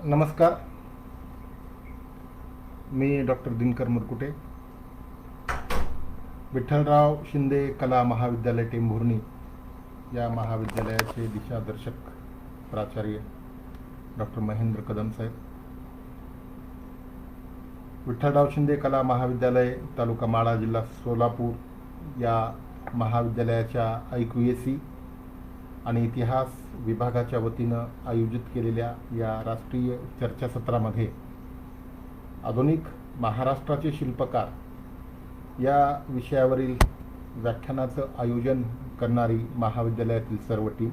नमस्कार. मी डॉक्टर दिनकर मुरकुटे, विठ्ठलराव शिंदे कला महाविद्यालय टेंभुर्णी या महाविद्यालयाचे दिशादर्शक प्राचार्य डॉक्टर महेंद्र कदम साहेब, विठ्ठलराव शिंदे कला महाविद्यालय तालुका माळा जिल्हा सोलापूर या महाविद्यालयाच्या IQAC आणि इतिहास विभागाच्या वतीनं आयोजित केलेल्या या राष्ट्रीय चर्चासत्रामध्ये आधुनिक महाराष्ट्राचे शिल्पकार या विषयावरील व्याख्यानाचं आयोजन करणारी महाविद्यालयातील सर्व टीम,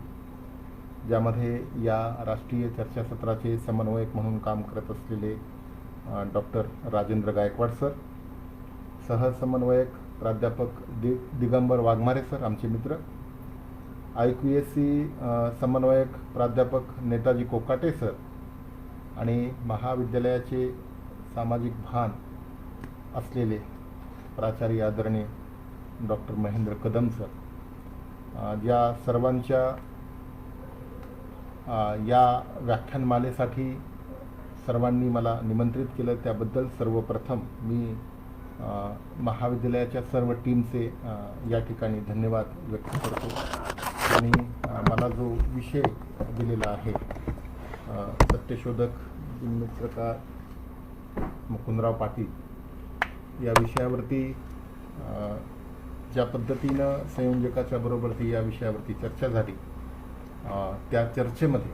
ज्यामध्ये या राष्ट्रीय चर्चासत्राचे समन्वयक म्हणून काम करत असलेले डॉक्टर राजेंद्र गायकवाड सर, सहसमन्वयक प्राध्यापक दिगंबर वाघमारे सर आमचे मित्र, IQAC समन्वयक प्राध्यापक नेताजी कोकाटे सर आणि महाविद्यालयाचे सामाजिक भान असलेले प्राचार्य आदरणीय डॉक्टर महेंद्र कदम सर, या सर्वांच्या या व्याख्यानमालेसाठी सर्वांनी मला निमंत्रित केलं त्याबद्दल सर्वप्रथम मी महाविद्यालयाच्या सर्व टीमचे या ठिकाणी धन्यवाद व्यक्त करतो. आणि मला जो विषय दिलेला आहे सत्यशोधक दिनमित्रकार मुकुंदराव पाटील या विषयावरती ज्या पद्धतीनं संयोजकाच्या बरोबर या विषयावरती चर्चा झाली, त्या चर्चेमध्ये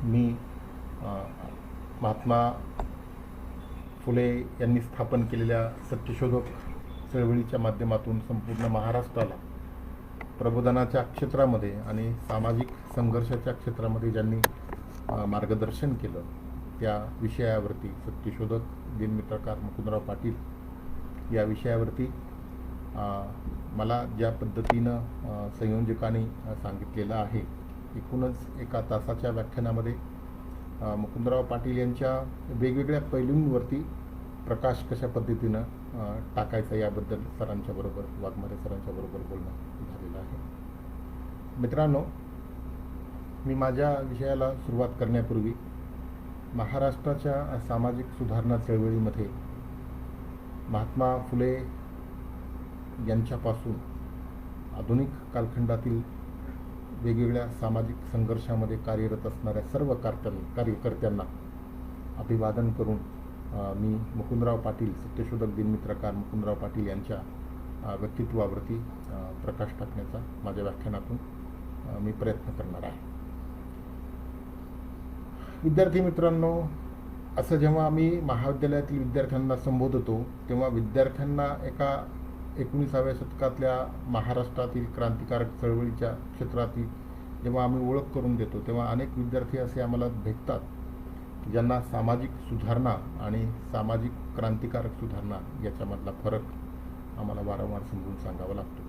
मी महात्मा फुले यांनी स्थापन केलेल्या सत्यशोधक चळवळीच्या माध्यमातून संपूर्ण महाराष्ट्राला प्रबोधनाच्या क्षेत्रामध्ये आणि सामाजिक संघर्षाच्या क्षेत्रामध्ये ज्यांनी मार्गदर्शन केलं त्या विषयावरती सत्यशोधक दिनमित्रकार मुकुंदराव पाटील या विषयावरती मला ज्या पद्धतीनं संयोजकांनी सांगितलेलं आहे, एकूणच एका तासाच्या व्याख्यानामध्ये मुकुंदराव पाटील यांच्या वेगवेगळ्या पैलूंवरती प्रकाश कशा पद्धतीनं टाकायचा याबद्दल सरांच्या बरोबर वाघमारे सरांच्या बरोबर बोलणं झालेलं आहे. मित्रांनो, मी माझ्या विषयाला सुरुवात करण्यापूर्वी महाराष्ट्राच्या सामाजिक सुधारणा चळवळीमध्ये महात्मा फुले यांच्यापासून आधुनिक कालखंडातील वेगवेगळ्या सामाजिक संघर्षामध्ये कार्यरत असणाऱ्या सर्व कार्यकर्त्यांना अभिवादन करून मी मुकुंदराव पाटील सत्यशोधक दिनमित्रकार मुकुंदराव पाटील यांच्या व्यक्तित्वावरती प्रकाश टाकण्याचा माझ्या व्याख्यानातून मी प्रयत्न करणार आहे. विद्यार्थी मित्रांनो, असं जेव्हा आम्ही महाविद्यालयातील विद्यार्थ्यांना संबोधतो तेव्हा विद्यार्थ्यांना एका 19व्या शतकातल्या महाराष्ट्रातील क्रांतिकारक चळवळीच्या क्षेत्रातील जेव्हा आम्ही ओळख करून देतो तेव्हा अनेक विद्यार्थी असे आम्हाला भेटतात ज्यांना सामाजिक सुधारणा आणि सामाजिक क्रांतिकारक सुधारणा याच्यामधला फरक आम्हाला वारंवार समजून सांगावा लागतो.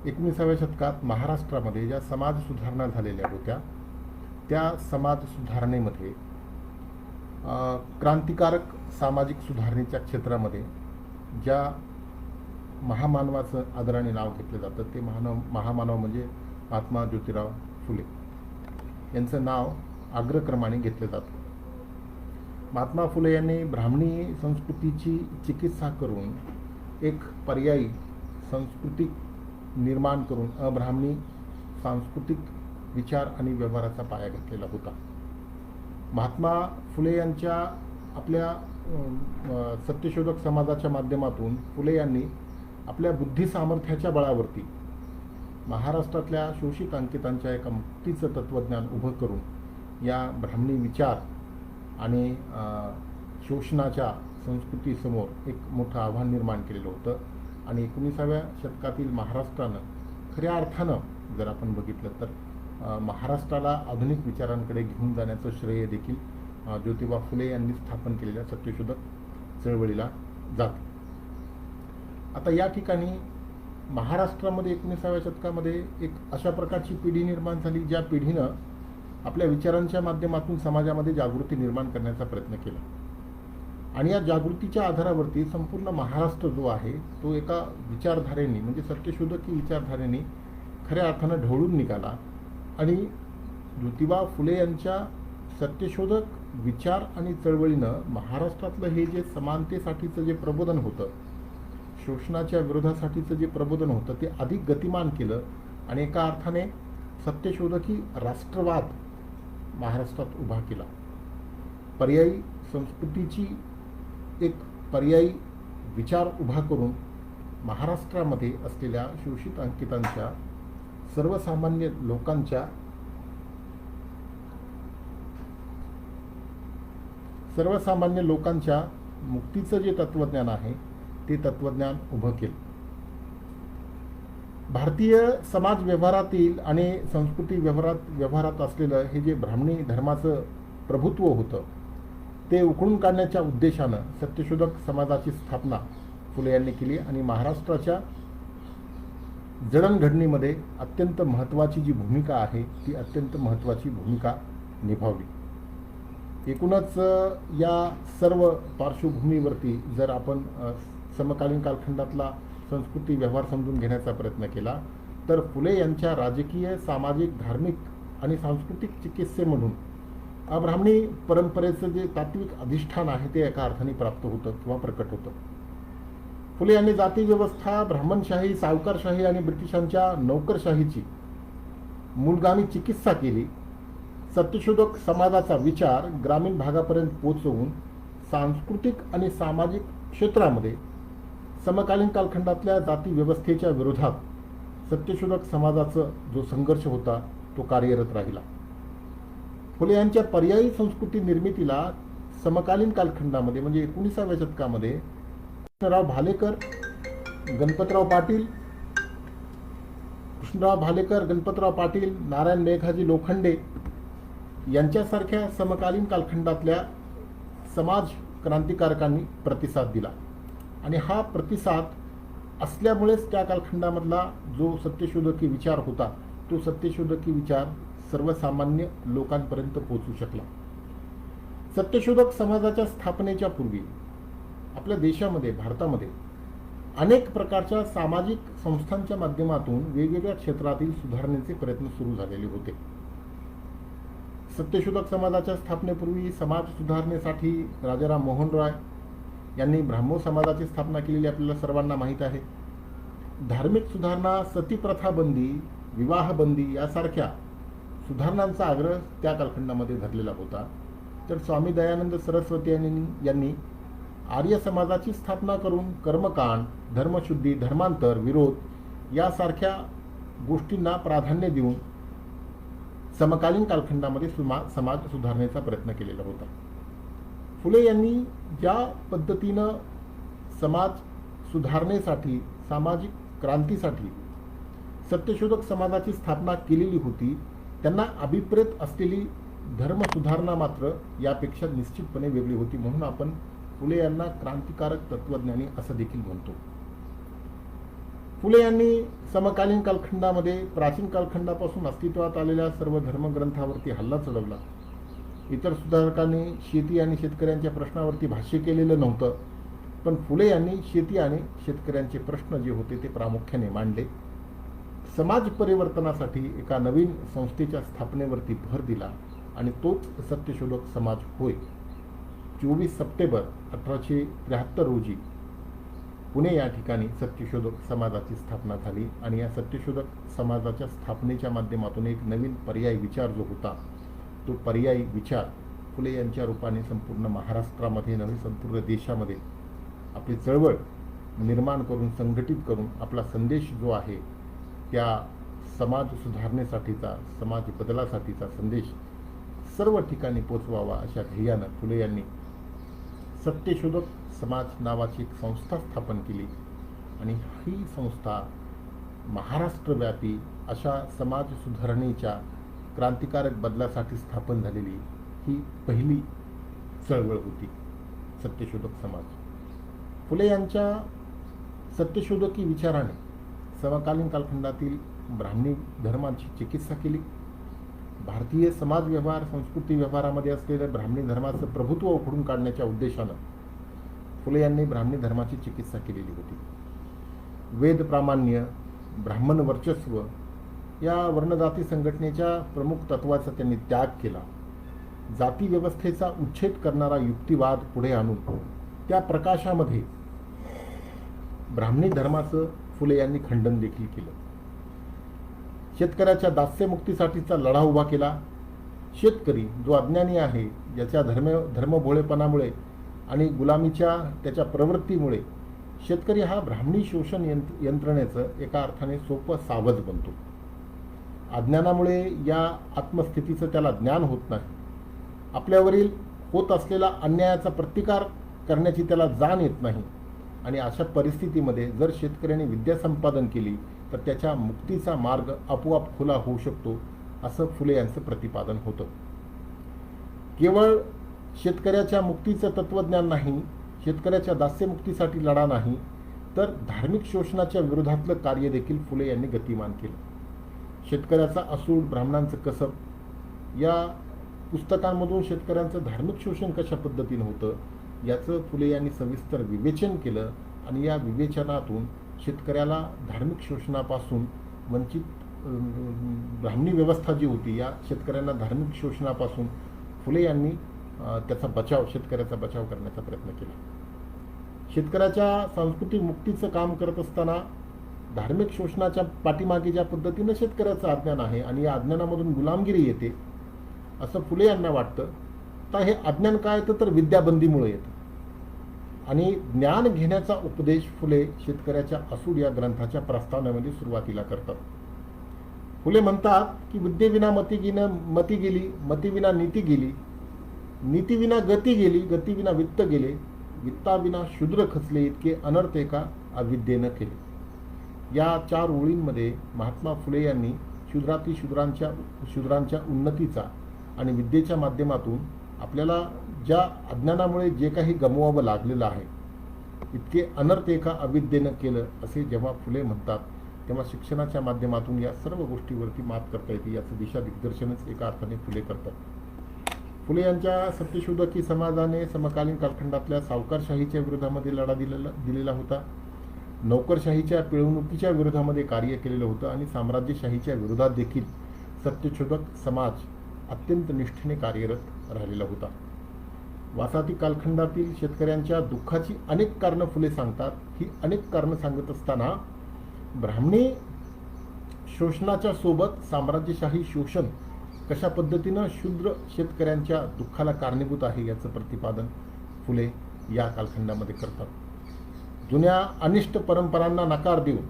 19व्या शतकात महाराष्ट्रामध्ये ज्या समाज सुधारणा झालेल्या होत्या त्या समाज सुधारणेमध्ये क्रांतिकारक सामाजिक सुधारणेच्या क्षेत्रामध्ये ज्या महामानवाचं आदराने नाव घेतलं जातं ते महामानव म्हणजे महात्मा ज्योतिराव फुले यांचं नाव अग्रक्रमाने घेतलं जातं. महात्मा फुले यांनी ब्राह्मणी संस्कृतीची चिकित्सा करून एक पर्यायी संस्कृती निर्माण करून अब्राह्मणी सांस्कृतिक विचार आणि व्यवहाराचा पाया घातलेला होता. महात्मा फुले यांच्या आपल्या सत्यशोधक समाजाच्या माध्यमातून फुले यांनी आपल्या बुद्धी सामर्थ्याच्या बळावरती महाराष्ट्रातल्या शोषित अंकितांच्या एका मुक्तीचं तत्त्वज्ञान उभं करून या ब्राह्मणी विचार आणि शोषणाच्या संस्कृतीसमोर एक मोठं आव्हान निर्माण केलेलं होतं. आणि 19व्या शतकातील महाराष्ट्रानं खऱ्या अर्थानं जर आपण बघितलं तर महाराष्ट्राला आधुनिक विचारांकडे घेऊन जाण्याचं श्रेय देखील ज्योतिबा फुले यांनी स्थापन केलेल्या सत्यशोधक चळवळीला जाते. आता या ठिकाणी महाराष्ट्रामध्ये 19व्या शतकामध्ये एक अशा प्रकारची पिढी निर्माण झाली ज्या पिढीनं आपल्या विचारांच्या माध्यमातून समाजामध्ये जागृती निर्माण करण्याचा प्रयत्न केला. आणि या जागृतीच्या आधारावरती संपूर्ण महाराष्ट्र जो आहे तो एका विचारधारेने म्हणजे सत्यशोधकी विचारधारेने खऱ्या अर्थानं ढवळून निघाला. आणि ज्योतिबा फुले यांच्या सत्यशोधक विचार आणि चळवळीनं महाराष्ट्रातलं हे जे समानतेसाठीचं जे प्रबोधन होतं, शोषणाच्या विरोधासाठीचं जे प्रबोधन होतं, ते अधिक गतिमान केलं आणि एका अर्थाने सत्यशोधकी राष्ट्रवाद महाराष्ट्रात उभा केला. पर्यायी संस्कृतीची एक पर्यायी विचार उभा करून महाराष्ट्रामध्ये असलेल्या शोषित अंकितांच्या सर्वसामान्य लोकांच्या मुक्तीचं जे तत्वज्ञान आहे ते तत्वज्ञान उभं केलं. भारतीय समाज व्यवहारातील आणि संस्कृती व्यवहारात असलेलं हे जे ब्राह्मणी धर्माचं प्रभुत्व होतं ते उखडून काढण्याच्या उद्देशानं सत्यशोधक समाजाची स्थापना फुले यांनी केली आणि महाराष्ट्राच्या जडणघडणीमध्ये अत्यंत महत्त्वाची जी भूमिका आहे ती अत्यंत महत्त्वाची भूमिका निभावली. एकूणच या सर्व पार्श्वभूमीवरती जर आपण समकालीन कालखंडातला संस्कृती व्यवहार समजून घेण्याचा प्रयत्न केला तर फुले यांच्या राजकीय, सामाजिक, धार्मिक आणि सांस्कृतिक चिकित्सेमधून अब्राह्मणी परंपरेचं जे तात्विक अधिष्ठान आहे ते एका अर्थाने प्राप्त होतं किंवा प्रकट होतं. फुले यांनी जाती व्यवस्था, ब्राह्मणशाही, सावकारशाही आणि ब्रिटिशांच्या नोकरशाहीची मूलगामी चिकित्सा केली. सत्यशोधक समाजाचा विचार ग्रामीण भागापर्यंत पोहोचवून सांस्कृतिक आणि सामाजिक क्षेत्रामध्ये समकालीन कालखंडातल्या जाती व्यवस्थेच्या विरोधात सत्यशोधक समाजाचा जो संघर्ष होता तो कार्यरत राहिला. फुले यांच्या पर्यायी संस्कृती निर्मितीला समकालीन कालखंडामध्ये म्हणजे 19व्या शतकामध्ये कृष्णराव भालेकर, गणपतराव पाटील, नारायण मेघाजी लोखंडे यांच्यासारख्या समकालीन कालखंडातल्या समाज क्रांतिकारकांनी प्रतिसाद दिला आणि हा प्रतिसाद असल्यामुळेच त्या कालखंडामधला जो सत्यशोधकी विचार होता तो सत्यशोधकी विचार सर्वसामान्य लोकांपर्यंत पोहोचू शकला. सत्यशोधक समाजाच्या स्थापनेच्या पूर्वी आपल्या देशामध्ये, भारतामध्ये अनेक प्रकारच्या सामाजिक संस्थांच्या माध्यमातून वेगवेगळ्या क्षेत्रातील सुधारणेचे प्रयत्न सुरू झालेले होते. सत्यशोधक समाजाच्या स्थापनेपूर्वी समाज सुधारणेसाठी राजाराम मोहन रॉय यांनी ब्राह्मो समाजाची स्थापना केलेली आपल्याला सर्वांना माहीत आहे. धार्मिक सुधारणा, सतीप्रथा बंदी, विवाह बंदी यासारख्या सुधारणांचा आग्रह त्या कालखंडामध्ये धरलेला होता. तर स्वामी दयानंद सरस्वती यांनी आर्य समाजाची स्थापना करून कर्मकांड, धर्मशुद्धी, धर्मांतर, विरोध यासारख्या गोष्टींना प्राधान्य देऊन समकालीन कालखंडामध्ये समाज सुधारणेचा प्रयत्न केलेला होता. फुले यांनी ज्या पद्धतीनं समाज सुधारणेसाठी, सामाजिक क्रांतीसाठी सत्यशोधक समाजाची स्थापना केलेली होती त्यांना अभिप्रेत असलेली धर्मसुधारणा मात्र यापेक्षा निश्चितपणे वेगळी होती. म्हणून आपण फुले यांना क्रांतिकारक तत्वज्ञानी असं देखील म्हणतो. फुले यांनी समकालीन कालखंडामध्ये प्राचीन कालखंडापासून अस्तित्वात आलेल्या सर्व धर्मग्रंथावरती हल्ला चढवला. इतर सुधारकांनी शेती आणि शेतकऱ्यांच्या प्रश्नावरती भाष्य केलेलं नव्हतं, पण फुले यांनी शेती आणि शेतकऱ्यांचे प्रश्न जे होते ते प्रामुख्याने मांडले. समाज परिवर्तनासाठी एका नवीन संस्थेच्या स्थापनेवरती भर दिला आणि तोच सत्यशोधक समाज होय. 24 सप्टेंबर 1873 रोजी पुणे या ठिकाणी सत्यशोधक समाजाची स्थापना झाली आणि या सत्यशोधक समाजाच्या स्थापनेच्या माध्यमातून एक नवीन पर्यायी विचार जो होता तो पर्यायी विचार फुले यांच्या रूपाने संपूर्ण महाराष्ट्रामध्ये नव्हे संपूर्ण देशामध्ये आपली चळवळ निर्माण करून, संघटित करून आपला संदेश जो आहे त्या समाज सुधारणेसाठीचा, समाज बदलासाठीचा संदेश सर्व ठिकाणी पोचवावा अशा ध्येयानं फुले यांनी सत्यशोधक समाज नावाची एक संस्था स्थापन केली आणि ही संस्था महाराष्ट्रव्यापी अशा समाज सुधारणेच्या क्रांतिकारक बदलासाठी स्थापन झालेली ही पहिली चळवळ होती सत्यशोधक समाज. फुले यांच्या सत्यशोधकी विचाराने समकालीन कालखंडातील ब्राह्मणी धर्माची चिकित्सा केली. भारतीय समाज व्यवहार, संस्कृती व्यवहारामध्ये असलेल्या ब्राह्मणी धर्माचं प्रभुत्व उखडून काढण्याच्या उद्देशानं फुले यांनी ब्राह्मणी धर्माची चिकित्सा केलेली होती. वेद प्रामाण्य, ब्राह्मण वर्चस्व या वर्णजाती संघटनेच्या प्रमुख तत्वाचा त्यांनी त्याग केला. जाती व्यवस्थेचा उच्छेद करणारा युक्तिवाद पुढे आणून त्या प्रकाशामध्ये ब्राह्मणी धर्माचं फुले यांनी खंडन देखील केलं. शेतकऱ्याच्या दास्यमुक्तीसाठीचा लढा उभा केला. शेतकरी जो अज्ञानी आहे, ज्याच्या धर्मभोळेपणामुळे आणि गुलामीच्या त्याच्या प्रवृत्तीमुळे शेतकरी हा ब्राह्मणी शोषण यंत्रणेचं एका अर्थाने सोपं सावज बनतो. अज्ञानामुळे या आत्मस्थितीचं त्याला ज्ञान होत नाही. आपल्यावरील होत असलेला अन्यायाचा प्रतिकार करण्याची त्याला जाण येत नाही. आणि अशा परिस्थितीमध्ये जर शेतकऱ्याने विद्या संपादन केली तर त्याच्या मुक्तीचा मार्ग आपोआप खुला होऊ शकतो, असं फुले यांचं प्रतिपादन होतं. केवळ शेतकऱ्याच्या मुक्तीचं तत्वज्ञान नाही, शेतकऱ्याच्या दास्यमुक्तीसाठी लढा नाही, तर धार्मिक शोषणाच्या विरोधातलं कार्य देखील फुले यांनी गतिमान केलं. शेतकऱ्याचा असूड, ब्राह्मणांचं कसब या पुस्तकांमधून शेतकऱ्यांचं धार्मिक शोषण कशा पद्धतीनं होतं याचं फुले यांनी सविस्तर विवेचन केलं. आणि या विवेचनातून शेतकऱ्याला धार्मिक शोषणापासून वंचित ब्राह्मणी व्यवस्था जी होती या शेतकऱ्यांना धार्मिक शोषणापासून फुले यांनी शेतकऱ्याचा बचाव करण्याचा प्रयत्न केला. शेतकऱ्याच्या सांस्कृतिक मुक्तीचं काम करत असताना धार्मिक शोषणाच्या पाठीमागे ज्या पद्धतीनं शेतकऱ्याचं अज्ञान आहे आणि या अज्ञानामधून गुलामगिरी येते असं फुले यांना वाटतं. तर हे अज्ञान काय येतं तर विद्याबंदीमुळे येतं. आणि ज्ञान घेण्याचा उपदेश फुले शेतकऱ्याच्या असूड या ग्रंथाच्या प्रस्तावनेमध्ये सुरुवातीला करतात. फुले म्हणतात की विद्येविना मती गेली, मतीविना नीती गेली, नीतीविना गती गेली, गतीविना वित्त गेले, वित्ताविना शूद्र खचले, इतके अनर्थ एका अविद्येनं केले. या 4 ओळींमध्ये महात्मा फुले यांनी शूद्रांच्या उन्नतीचा आणि विद्येच्या माध्यमातून आपल्याला ज्या अज्ञानामुळे जे काही गमवावं लागलेलं आहे, इतके अनर्थ एका अविद्येनं केलं असे जेव्हा फुले म्हणतात, तेव्हा शिक्षणाच्या माध्यमातून या सर्व गोष्टीवरती मात करता येते याचं दिशा दिग्दर्शनच एका अर्थाने फुले करतात. फुले यांच्या सत्यशोधकी समाजाने समकालीन कालखंडातल्या सावकारशाहीच्या विरोधामध्ये लढा दिलेला होता. नोकरशाहीच्या पिळवणुकीच्या विरोधामध्ये कार्य केलेलं होतं आणि साम्राज्यशाहीच्या विरोधात देखील सत्यशोधक समाज अत्यंत निष्ठेने कार्यरत राहिलेला होता. वासाती कालखंडातील शेतकऱ्यांच्या दुःखाची अनेक कारणं फुले सांगतात. ही अनेक कारणं सांगत असताना ब्राह्मणी शोषणाच्या सोबत साम्राज्यशाही शोषण कशा पद्धतीनं शूद्र शेतकऱ्यांच्या दुःखाला कारणीभूत आहे याचं प्रतिपादन फुले या कालखंडामध्ये करतात. जुन्या अनिष्ट परंपरांना नकार देऊन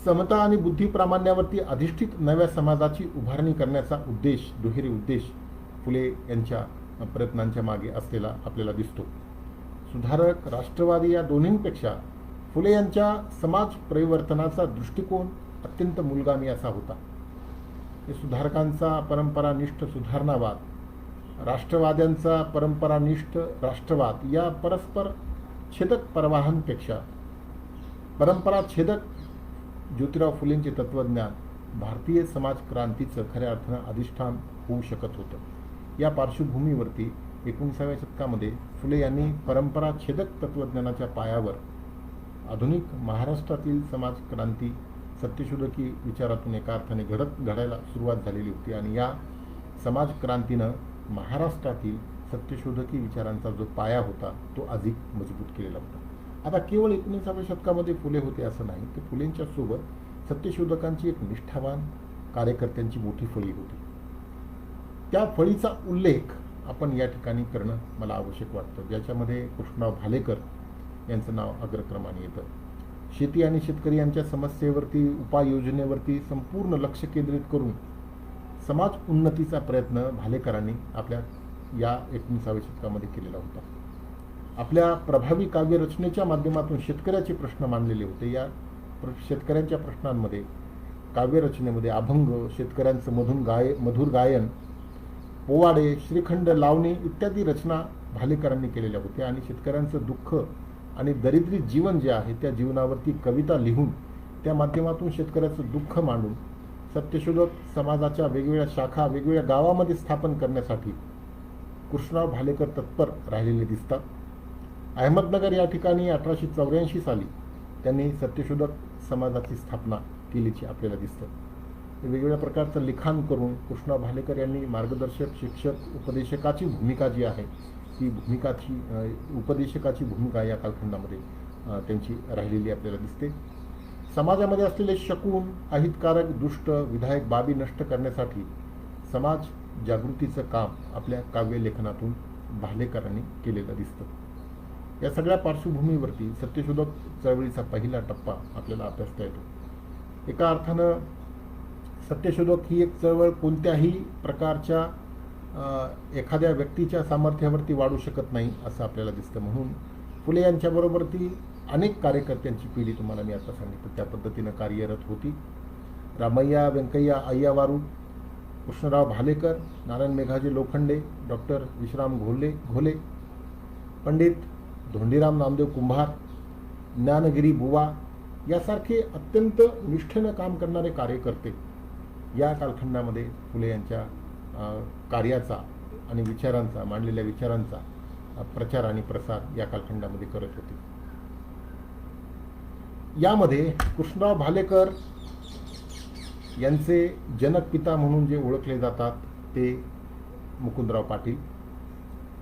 समता आणि बुद्धिप्रामाण्यावरती अधिष्ठित नव्या समाजाची उभारणी करण्याचा दुहेरी उद्देश फुले यांच्या प्रयत्नांच्या मागे असलेला आपल्याला दिसतो. सुधारक, राष्ट्रवादी या दोन्हींपेक्षा फुले यांच्या समाज परिवर्तनाचा दृष्टिकोन अत्यंत मूलगामी असा होता. सुधारकांचा परंपरानिष्ठ सुधारणावाद, राष्ट्रवाद्यांचा परंपरानिष्ठ राष्ट्रवाद या परस्पर छेदक प्रवाहांपेक्षा परंपराछेदक ज्योतिराव फुलेंचे तत्वज्ञान भारतीय समाज क्रांतीचं खऱ्या अर्थानं अधिष्ठान होऊ शकत होतं. या पार्श्वभूमीवरती 19व्या शतकामध्ये फुले यांनी परंपराछेदक तत्वज्ञानाच्या पायावर आधुनिक महाराष्ट्रातील समाज क्रांती सत्यशोधकी विचारातून एका अर्थाने घडायला सुरुवात झालेली होती. आणि या समाज क्रांतीनं महाराष्ट्रातील सत्यशोधकी विचारांचा जो पाया होता तो अधिक मजबूत केलेला होता. आता केवळ 19व्या शतकामध्ये फुले होते असं नाही, तर फुलेंच्या सोबत सत्यशोधकांची एक निष्ठावान कार्यकर्त्यांची मोठी फळी होती. त्या फळीचा उल्लेख आपण या ठिकाणी करणं मला आवश्यक वाटतं, ज्याच्यामध्ये कृष्णराव भालेकर यांचं नाव अग्रक्रमाने येतं. शेती आणि शेतकरी यांच्या समस्येवरती, उपाययोजनेवरती संपूर्ण लक्ष केंद्रित करून समाज उन्नतीचा प्रयत्न भालेकरांनी आपल्या या 19व्या शतकामध्ये केलेला होता. आपल्या प्रभावी काव्यरचनेच्या माध्यमातून शेतकऱ्याचे प्रश्न मांडलेले होते. या शेतकऱ्यांच्या प्रश्नांमध्ये काव्यरचनेमध्ये अभंग, शेतकऱ्यांचं मधुर गायन, पोवाडे, श्रीखंड, लावणी इत्यादी रचना भालेकरांनी केलेल्या होत्या. आणि शेतकऱ्यांचं दुःख आणि दरिद्री जीवन जे आहे त्या जीवनावरती कविता लिहून त्या माध्यमातून शेतकऱ्याचं दुःख मांडून सत्यशोधक समाजाच्या वेगवेगळ्या शाखा वेगवेगळ्या गावामध्ये स्थापन करण्यासाठी कृष्णराव भालेकर तत्पर राहिलेले दिसतात. अहमदनगर या ठिकाणी 1884 साली त्यांनी सत्यशोधक समाजाची स्थापना केल्याची आपल्याला दिसतं. वेगवेगळ्या प्रकारचं लिखाण करून कृष्णराव भालेकर यांनी मार्गदर्शक, शिक्षक, उपदेशकाची भूमिका जी आहे ती उपदेशकाची भूमिका या कालखंडामध्ये त्यांची राहिलेली आपल्याला दिसते. समाजामध्ये असलेले शकून, अहितकारक, दुष्ट, विधायक बाबी नष्ट करण्यासाठी समाज जागृतीचं काम आपल्या काव्यलेखनातून भालेकरांनी केलेलं दिसतं. या सगळ्या पार्श्वभूमीवरती सत्यशोधक चळवळीचा पहिला टप्पा आपल्याला अभ्यासता येतो. एका अर्थानं सत्यशोधक ही एक चळवळ कोणत्याही प्रकारच्या एखाद्या व्यक्तीच्या सामर्थ्यावरती वाढू शकत नाही असं आपल्याला दिसतं. म्हणून फुले यांच्याबरोबर ती अनेक कार्यकर्त्यांची पिढी तुम्हाला मी आता सांगितलं त्या पद्धतीनं कार्यरत होती. रामय्या व्यंकय्या अय्यावारू, कृष्णराव भालेकर, नारायण मेघाजी लोखंडे, डॉक्टर विश्राम घोले, पंडित धोंडीराम नामदेव कुंभार, ज्ञानगिरी बुवा यासारखे अत्यंत निष्ठेनं काम करणारे कार्यकर्ते या कालखंडामध्ये फुले यांच्या कार्याचा आणि विचारांचा, मांडलेल्या विचारांचा प्रचार आणि प्रसार या कालखंडामध्ये करत होते. यामध्ये कृष्णराव भालेकर यांचे जनक पिता म्हणून जे ओळखले जातात ते मुकुंदराव पाटील,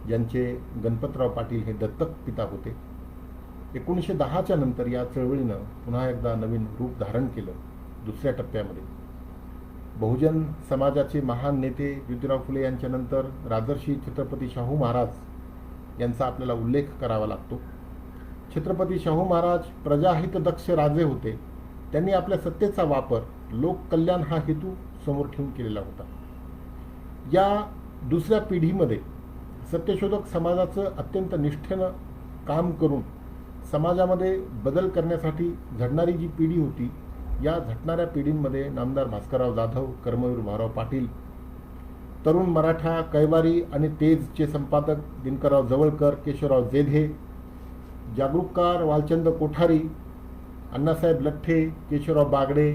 ज्यांचे गणपतराव पाटील हे दत्तक पिता होते. 1910च्या नंतर या चळवळीनं पुन्हा एकदा नवीन रूप धारण केलं. दुसऱ्या टप्प्यामध्ये बहुजन समाजाचे महान नेते ज्योतिराव फुले यांच्यानंतर राजर्षी छत्रपती शाहू महाराज यांचा आपल्याला उल्लेख करावा लागतो. छत्रपती शाहू महाराज प्रजाहितदक्ष राजे होते. त्यांनी आपल्या सत्तेचा वापर लोककल्याण हा हेतू समोर ठेवून केलेला होता. या दुसऱ्या पिढीमध्ये सत्यशोधक समाजाचं अत्यंत निष्ठेनं काम करून समाजामध्ये बदल करण्यासाठी झडणारी जी पिढी होती, या झटणाऱ्या पिढींमध्ये नामदार भास्करराव जाधव, कर्मवीर भाऊराव पाटील, तरुण मराठा, कैवारी आणि तेजचे संपादक दिनकरराव जवळकर, केशवराव जेधे, जागरूककार वालचंद कोठारी, अण्णासाहेब लठ्ठे, केशवराव बागडे,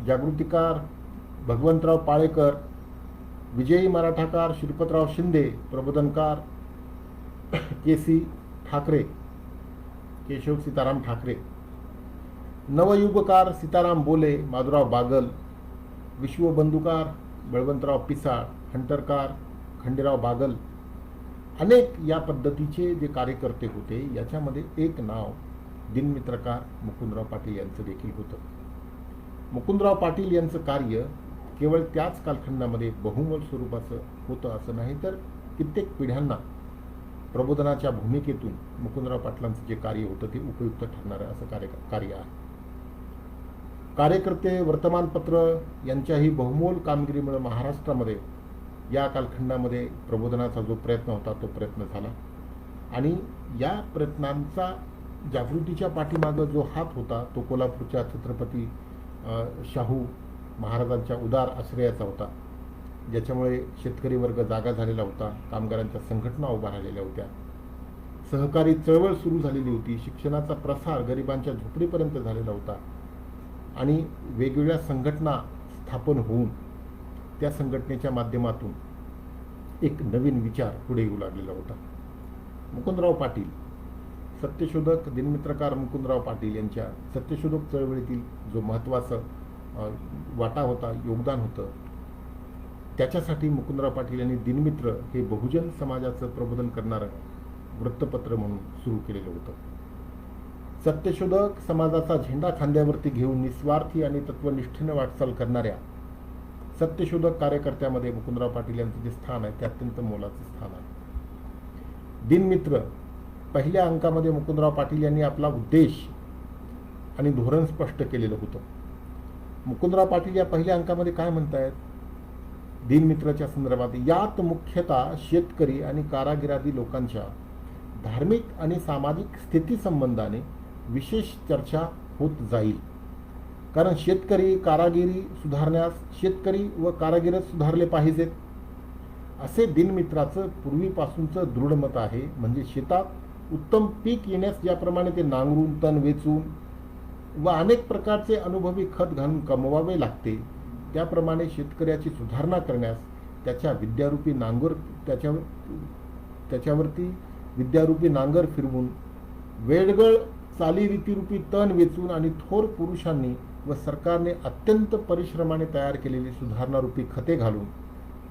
जागृतिकार भगवंतराव पाळेकर, विजयी मराठाकार श्रीपतराव शिंदे, प्रबोधनकार केसी ठाकरे, केशव सीताराम ठाकरे, नवयुगकार सीताराम बोले, माधुराव बागल, विश्वबंधुकार बळवंतराव पिसाळ, हंटरकार खंडेराव बागल, अनेक या पद्धतीचे जे कार्यकर्ते होते. याच्यामध्ये एक नाव दिनमित्रकार मुकुंदराव पाटील यांचं देखील होतं. मुकुंदराव पाटील यांचं कार्य केवळ त्याच कालखंडामध्ये बहुमोल स्वरूपाचं होतं असं नाही, तर कित्येक पिढ्यांना प्रबोधनाच्या भूमिकेतून मुकुंदराव पाटलांचं जे कार्य होतं ते उपयुक्त ठरणारं असं कार्य आहे. कार्यकर्ते, वर्तमानपत्र यांच्याही बहुमोल कामगिरीमुळे महाराष्ट्रामध्ये या कालखंडामध्ये प्रबोधनाचा जो प्रयत्न होता तो प्रयत्न झाला. आणि या प्रयत्नांचा जागृतीच्या पाठीमागं जो हात होता तो कोल्हापूरच्या छत्रपती शाहू महाराजांच्या उदार आश्रयाचा होता, ज्याच्यामुळे शेतकरी वर्ग जागा झालेला होता, कामगारांच्या संघटना उभा राहिलेल्या होत्या, सहकारी चळवळ सुरू झालेली होती, शिक्षणाचा प्रसार गरिबांच्या झोपडीपर्यंत झालेला होता आणि वेगवेगळ्या संघटना स्थापन होऊन त्या संघटनेच्या माध्यमातून एक नवीन विचार पुढे येऊ लागलेला होता. मुकुंदराव पाटील, सत्यशोधक दिनमित्रकार मुकुंदराव पाटील यांच्या सत्यशोधक चळवळीतील जो महत्त्वाचा वाटा होता, योगदान होतं, त्याच्यासाठी मुकुंदराव पाटील यांनी दिनमित्र हे बहुजन समाजाचं प्रबोधन करणारं वृत्तपत्र म्हणून सुरू केलेलं होतं. सत्यशोधक समाजाचा झेंडा खांद्यावरती घेऊन निस्वार्थी आणि तत्वनिष्ठेने वाटचाल करणाऱ्या सत्यशोधक कार्यकर्त्यामध्ये मुकुंदराव पाटील यांचं जे स्थान आहे ते अत्यंत मोलाचं स्थान आहे. दिनमित्र पहिल्या अंकामध्ये मुकुंदराव पाटील यांनी आपला उद्देश आणि धोरण स्पष्ट केलेलं होतं. मुकुंदराव पाटील या पहिल्या अंकामध्ये काय म्हणतायत दिनमित्राच्या संदर्भात, यात मुख्यतः शेतकरी आणि कारागिरादी लोकांच्या धार्मिक आणि सामाजिक स्थिती संबंधाने विशेष चर्चा होत जाईल. कारण शेतकरी कारागिरी सुधारण्यास शेतकरी व कारागिरच सुधारले पाहिजेत असे दिनमित्राचं पूर्वीपासूनचं दृढ मत आहे. म्हणजे शेतात उत्तम पीक येण्यास ज्याप्रमाणे ते नांगरून, तण वेचून व अनेक प्रकारचे अनुभवी खत घालून कमवावे लागते, त्याप्रमाणे शेतकऱ्याची सुधारणा करण्यास त्याच्या विद्यारूपी नांगर त्याच्यावरती विद्यारूपी नांगर फिरवून वेडगळ चालीरीतीरूपी तण वेचून आणि थोर पुरुषांनी व सरकारने अत्यंत परिश्रमाने तयार केलेली सुधारणारूपी खते घालून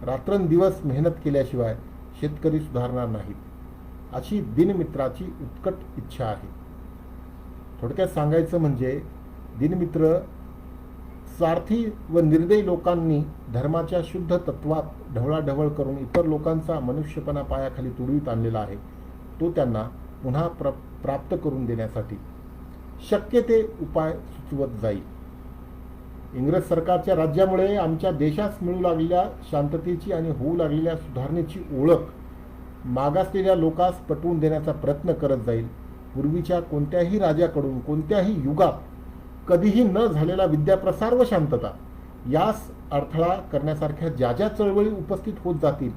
रात्रंदिवस मेहनत केल्याशिवाय शेतकरी सुधारणार नाहीत अशी दिनमित्राची उत्कट इच्छा आहे. थोडक्यात सांगायचं म्हणजे दिनमित्र स्वार्थी व निर्दयी लोकांनी धर्माच्या शुद्ध तत्वात ढवळाढवळ करून इतर लोकांचा मनुष्यपणा पायाखाली तुडवीत आणलेला आहे, तो त्यांना पुन्हा प्राप्त करून देण्यासाठी शक्य ते उपाय सुचवत जाईल. इंग्रज सरकारच्या राज्यामुळे आमच्या देशास मिळू लागलेल्या शांततेची आणि होऊ लागलेल्या सुधारणेची ओळख मागासलेल्या लोकांस पटवून देण्याचा प्रयत्न करत जाईल. पूर्वीच्या कोणत्याही राजाकडून कोणत्याही युगात कधीही न झालेला विद्याप्रसार व शांतता यास अडथळा करण्यासारख्या ज्या ज्या चळवळी उपस्थित होत जातील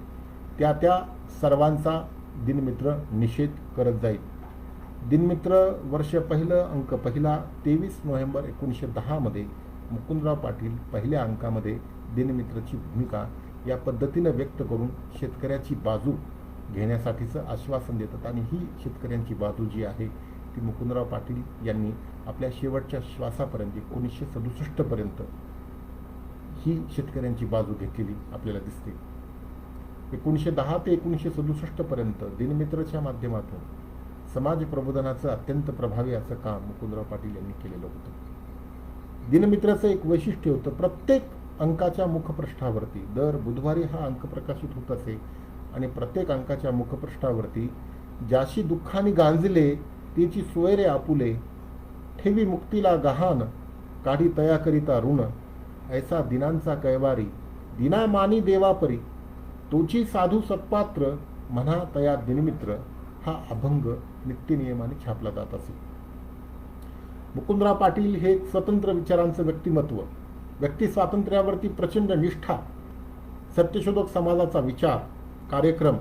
त्या त्या सर्वांचा दिनमित्र निषेध करत जाईल. दिनमित्र वर्ष पहिलं अंक पहिला 23 नोव्हेंबर 1910 मध्ये मुकुंदराव पाटील पहिल्या अंकामध्ये दिनमित्रची भूमिका या पद्धतीनं व्यक्त करून शेतकऱ्याची बाजू घेण्यासाठीचं आश्वासन देतात. आणि ही शेतकऱ्यांची बाजू जी आहे ती मुकुंदराव पाटील यांनी आपल्या शेवटच्या श्वासापर्यंत 1967 पर्यंत ही शेतकऱ्यांची बाजू घेतलेली आपल्याला दिसते. 1910 ते 1967 पर्यंत दिनमित्रच्या माध्यमातून समाज प्रबोधनाचं अत्यंत प्रभावी असं काम मुकुंदराव पाटील यांनी केलेलं होतं. दिनमित्राचं एक वैशिष्ट्य होतं, प्रत्येक अंकाच्या मुखपृष्ठावरती दर बुधवारी हा अंक प्रकाशित होत असे आणि प्रत्येक अंकाच्या मुखपृष्ठावरती ज्याशी दुःखाने गांजले त्याची सोयरे आपुले, ठेवी मुक्तीला गहाण काढी तया करिता ऋण, ऐसा दिनांचा कैवारी दिना मानी देवापरी, तोची साधू सत्पात्र म्हणा तया दिनमित्र, हा अभंग नित्यनियमाने छापला जात असे. मुकुंदराव पाटील हे स्वतंत्र विचारांचं व्यक्तिमत्व, व्यक्ती स्वातंत्र्यावरती प्रचंड निष्ठा, सत्यशोधक समाजाचा विचार, कार्यक्रम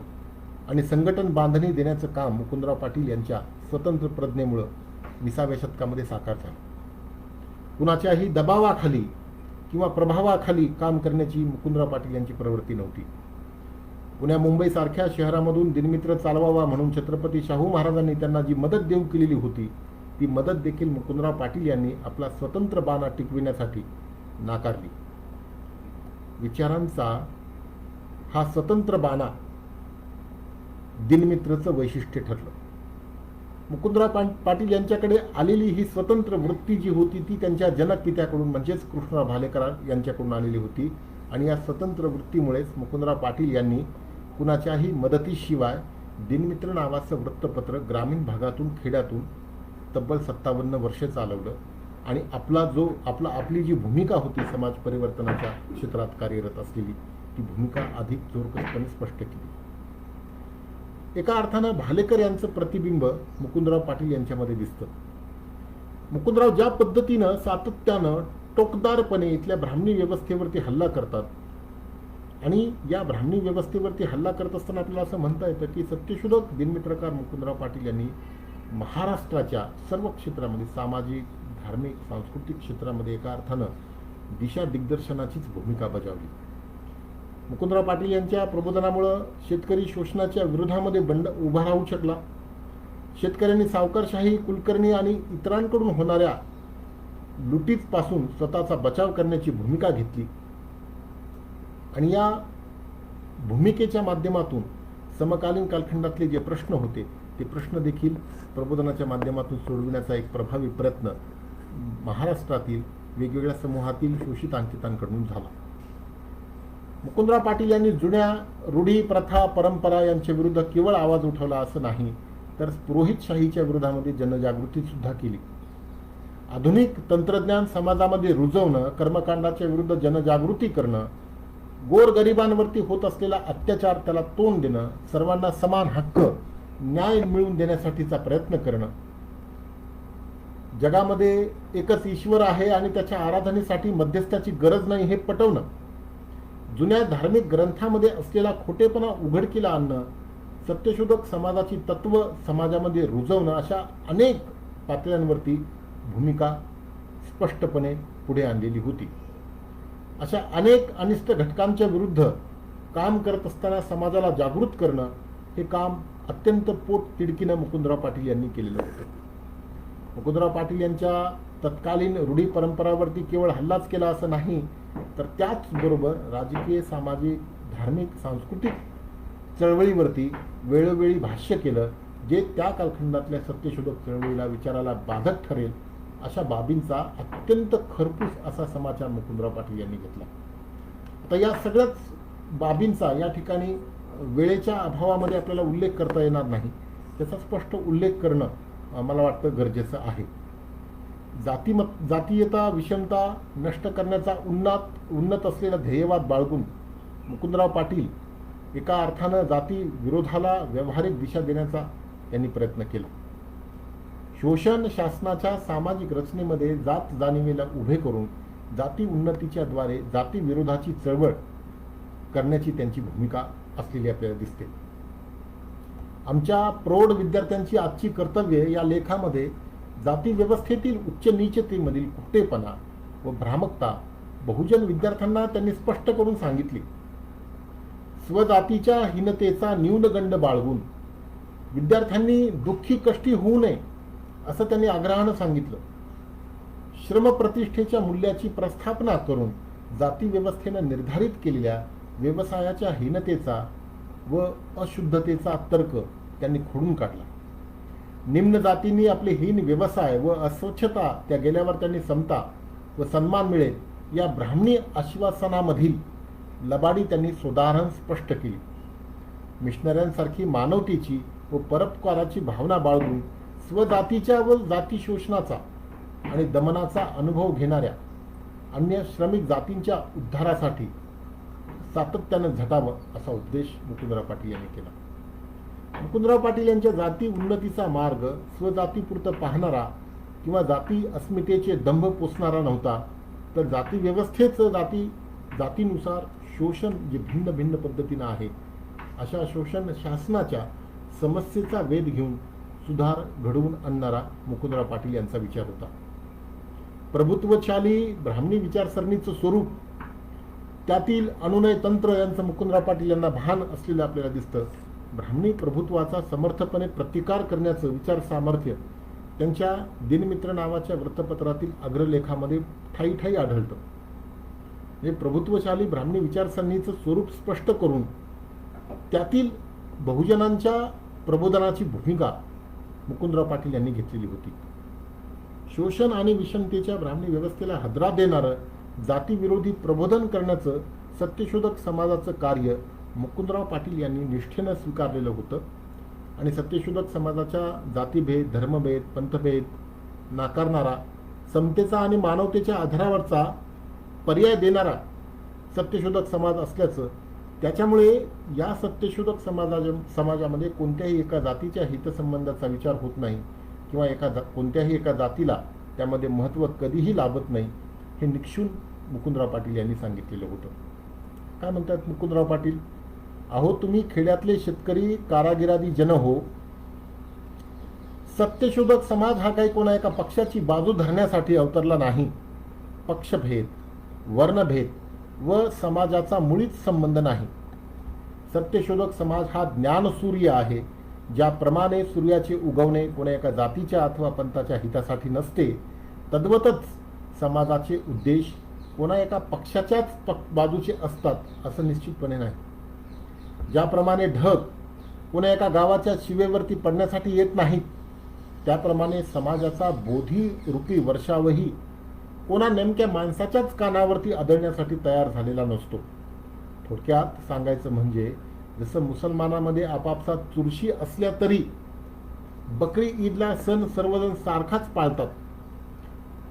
आणि संघटन बांधणी देण्याचं काम मुकुंदराव पाटील यांच्या स्वतंत्र प्रज्ञेमुळे 20व्या शतकामध्ये साकार झालं. कुणाच्याही दबावाखाली किंवा प्रभावाखाली काम करण्याची मुकुंदराव पाटील यांची प्रवृत्ती नव्हती. पुण्या मुंबई सारख्या शहरामधून दिनमित्र चालवावा म्हणून छत्रपती शाहू महाराजांनी त्यांना जी मदत देऊ केलेली होती ती मदत देखील मुकुंदराव पाटील यांनी आपला स्वतंत्र बाणा टिकविण्यासाठी नाकारली. विचारांचा हा स्वतंत्र बाणा दिनमित्रचं वैशिष्ट्य ठरलं. मुकुंदराव पाटील यांच्याकडे आलेली ही स्वतंत्र वृत्ती जी होती ती त्यांच्या जनकपित्याकडून म्हणजेच कृष्णराव भालेकर यांच्याकडून आलेली होती. आणि या स्वतंत्र वृत्तीमुळेच मुकुंदराव पाटील यांनी कुणाच्याही मदतीशिवाय दिनमित्र नावाचं वृत्तपत्र ग्रामीण भागातून खेड्यातून तब्बल 57 वर्ष चालवलं आणि आपली जी भूमिका होती समाज परिवर्तनाच्या क्षेत्रात कार्यरत असलेली ती भूमिका अधिक जोरकसपणे स्पष्ट केली. एका अर्थानं भालेकर यांचं प्रतिबिंब मुकुंदराव पाटील यांच्यामध्ये दिसतं. मुकुंदराव ज्या पद्धतीनं सातत्यानं टोकदारपणे इथल्या ब्राह्मणी व्यवस्थेवरती हल्ला करतात आणि या ब्राह्मणी व्यवस्थेवरती हल्ला करत असताना आपल्याला असं म्हणता येतं की सत्यशोधक दिनमित्रकार मुकुंदराव पाटील यांनी महाराष्ट्राच्या सर्व क्षेत्रामध्ये सामाजिक, धार्मिक, सांस्कृतिक क्षेत्रामध्ये एका अर्थानं दिशा दिग्दर्शनाचीच भूमिका बजावली. मुकुंदराव पाटील यांच्या प्रबोधनामुळं शेतकरी शोषणाच्या विरोधामध्ये बंड उभा राहू शकला. शेतकऱ्यांनी सावकारशाही, कुलकर्णी आणि इतरांकडून होणाऱ्या लुटीपासून स्वतःचा बचाव करण्याची भूमिका घेतली आणि या भूमिकेच्या माध्यमातून समकालीन कालखंडातले जे प्रश्न होते ते प्रश्न देखील प्रबोधनाच्या माध्यमातून सोडविण्याचा एक प्रभावी प्रयत्न महाराष्ट्रातील वेगवेगळ्या समूहातील शोषित अंकितांकडून झाला. मुकुंदराव पाटील यांनी जुन्या रूढी, प्रथा, परंपरा यांच्या विरुद्ध केवळ आवाज उठवला असं नाही तर पुरोहितशाहीच्या विरोधामध्ये जनजागृती सुद्धा केली. आधुनिक तंत्रज्ञान समाजामध्ये रुजवणं, कर्मकांडाच्या विरुद्ध जनजागृती करणं, गोरगरिबांवरती होत असलेला अत्याचार त्याला तोंड देणं, सर्वांना समान हक्क, न्याय मिळवून देण्यासाठीचा प्रयत्न करणं, जगामध्ये एकच ईश्वर आहे आणि त्याच्या आराधनेसाठी मध्यस्थाची गरज नाही हे पटवणं, जुन्या धार्मिक ग्रंथामध्ये असलेला खोटेपणा उघडकीला आणणं, सत्यशोधक समाजाची तत्व समाजामध्ये रुजवणं, अशा अनेक पातळ्यांवरती भूमिका स्पष्टपणे पुढे आणलेली होती. अशा अनेक अनिष्ट घटकांच्या विरुद्ध काम करत असताना समाजाला जागृत करणं हे काम अत्यंत पोट तिडकीनं मुकुंदराव पाटील यांनी केलेलं होतं. मुकुंदराव पाटील यांच्या तत्कालीन रूढी परंपरावरती केवळ हल्लाच केला असं नाही, तर त्याचबरोबर राजकीय, सामाजिक, धार्मिक, सांस्कृतिक चळवळीवरती वेळोवेळी भाष्य केलं, जे त्या कालखंडातल्या सत्यशोधक चळवळीला, विचाराला बाधक ठरेल अशा बाबींचा अत्यंत खरपूस असा समाचार मुकुंदराव पाटील यांनी घेतला. आता या सगळ्याच बाबींचा या ठिकाणी वेळेच्या अभावामध्ये आपल्याला उल्लेख करता येणार नाही, त्याचा स्पष्ट उल्लेख करणं मला वाटतं गरजेचं आहे. जातीयता, विषमता नष्ट करण्याचा उन्नत असलेला ध्येयवाद बाळगून मुकुंदराव पाटील एका अर्थानं जाती विरोधाला व्यावहारिक दिशा देण्याचा त्यांनी प्रयत्न केला. शोषण शासनाच्या सामाजिक रचनेमध्ये जात जाणीवेला उभे करून जाती उन्नतीच्या द्वारे जाती विरोधाची चळवळ करण्याची त्यांची भूमिका असलेली आपल्याला दिसते. आमच्या प्रौढ विद्यार्थ्यांची आजची कर्तव्ये या लेखामध्ये जाती व्यवस्थेतील उच्च नीचतेमधील कुटेपणा व भ्रामकता बहुजन विद्यार्थ्यांना त्यांनी स्पष्ट करून सांगितली. स्वजातीच्या हीनतेचा न्यूनगंड बाळगून विद्यार्थ्यांनी दुःखी कष्टी होऊ नये असं त्यांनी आग्रहानं सांगितलं. श्रमप्रतिष्ठेच्या मूल्याची प्रस्थापना करून जाती व्यवस्थेनं निर्धारित केलेल्या व्यवसायाच्या हीनतेचा व अशुद्धतेचा तर्क त्यांनी खोडून काढला. निम्न जातींनी आपले हीन व्यवसाय व अस्वच्छता त्या गेल्यावर त्यांनी समता व सन्मान मिळेल या ब्राह्मणी आश्वासनामधील लबाडी त्यांनी सोदाहरण स्पष्ट केली. मिशनऱ्यांसारखी मानवतेची व परोपकाराची भावना बाळगून स्वजातीच्या व जाती शोषणाचा आणि दमनाचा अनुभव घेणाऱ्या अन्य श्रमिक जातींच्या उद्धारासाठी सातत्यानं झटावं असा उद्देश मुकुंदराव पाटील यांनी केला. मुकुंदराव पाटील यांच्या जाती उन्नतीचा मार्ग स्वजातीपुरतं पाहणारा किंवा जाती अस्मितेचे दंभ पोसणारा नव्हता, तर जाती व्यवस्थेचं जातीनुसार शोषण जे भिन्न भिन्न पद्धतीनं आहे अशा शोषण शासनाच्या समस्येचा वेध घेऊन सुधार घडवून आणणारा मुकुंदराव पाटील यांचा विचार होता. प्रभुत्वशाली ब्राह्मणी विचारसरणीचं स्वरूप, त्यातील अनुनय तंत्र यांचं मुकुंदराव पाटील यांना भान असलेलं आपल्याला दिसतं. ब्राह्मणी प्रभुत्वाचा समर्थपणे प्रतिकार करण्याचं विचार सामर्थ्य त्यांच्या दिनमित्र नावाच्या वृत्तपत्रातील अग्रलेखामध्ये ठाई ठाई आढळतं. म्हणजे प्रभुत्वशाली ब्राह्मणी विचारसरणीचं स्वरूप स्पष्ट करून त्यातील बहुजनांच्या प्रबोधनाची भूमिका मुकुंदराव पाटील यांनी घेतलेली होती. शोषण आणि विषमतेच्या ब्राह्मणी व्यवस्थेला हादरा देणारं जातीविरोधी प्रबोधन करण्याचं सत्यशोधक समाजाचं कार्य मुकुंदराव पाटील यांनी निष्ठेनं स्वीकारलेलं होतं आणि सत्यशोधक समाजाच्या जातीभेद, धर्मभेद, पंथभेद नाकारणारा, समतेचा आणि मानवतेच्या आधारावरचा पर्याय देणारा सत्यशोधक समाज असल्याचं, त्याच्यामुळे या सत्यशोधक समाजामध्ये कोणत्याही एका जातीच्या हितसंबंधाचा विचार होत नाही किंवा कोणत्याही एका जातीला त्यामध्ये महत्त्व कधीही लाभत नाही, हे निक्षून मुकुंदराव पाटील यांनी सांगितलेलं होतं. काय म्हणतात मुकुंदराव पाटील? अहो तुम्ही खेड्यातले शेतकरी कारागिरादी जन हो. सत्यशोधक समाज हा काही कोणा एका पक्षाची बाजू धरण्यासाठी अवतरला नाही. पक्षभेद, वर्णभेद व समाजाचा मुळीच संबंध नाही. सत्यशोधक समाज हा ज्ञानसूर्य आहे. ज्याप्रमाणे सूर्याचे उगवणे कोणा एका जातीच्या अथवा पंथाच्या हितासाठी नसते, तद्वतच समाजाचे उद्देश कोणा एका पक्षाच्याच बाजूचे असतात असं निश्चितपणे नाही. ज्याप्रमाणे ढग कोणा एका गावाच्या शिवेवरती पडण्यासाठी येत नाहीत, त्याप्रमाणे समाजाचा बोधी रूपी वर्षावही कोणा नेमक्या माणसाच्याच कानावरती आदळण्यासाठी तयार झालेला नसतो. थोडक्यात सांगायचं म्हणजे जसं मुसलमानामध्ये आपापसात चुरशी असल्या तरी बकरी ईदला सण सर्वजण सारखाच पाळतात,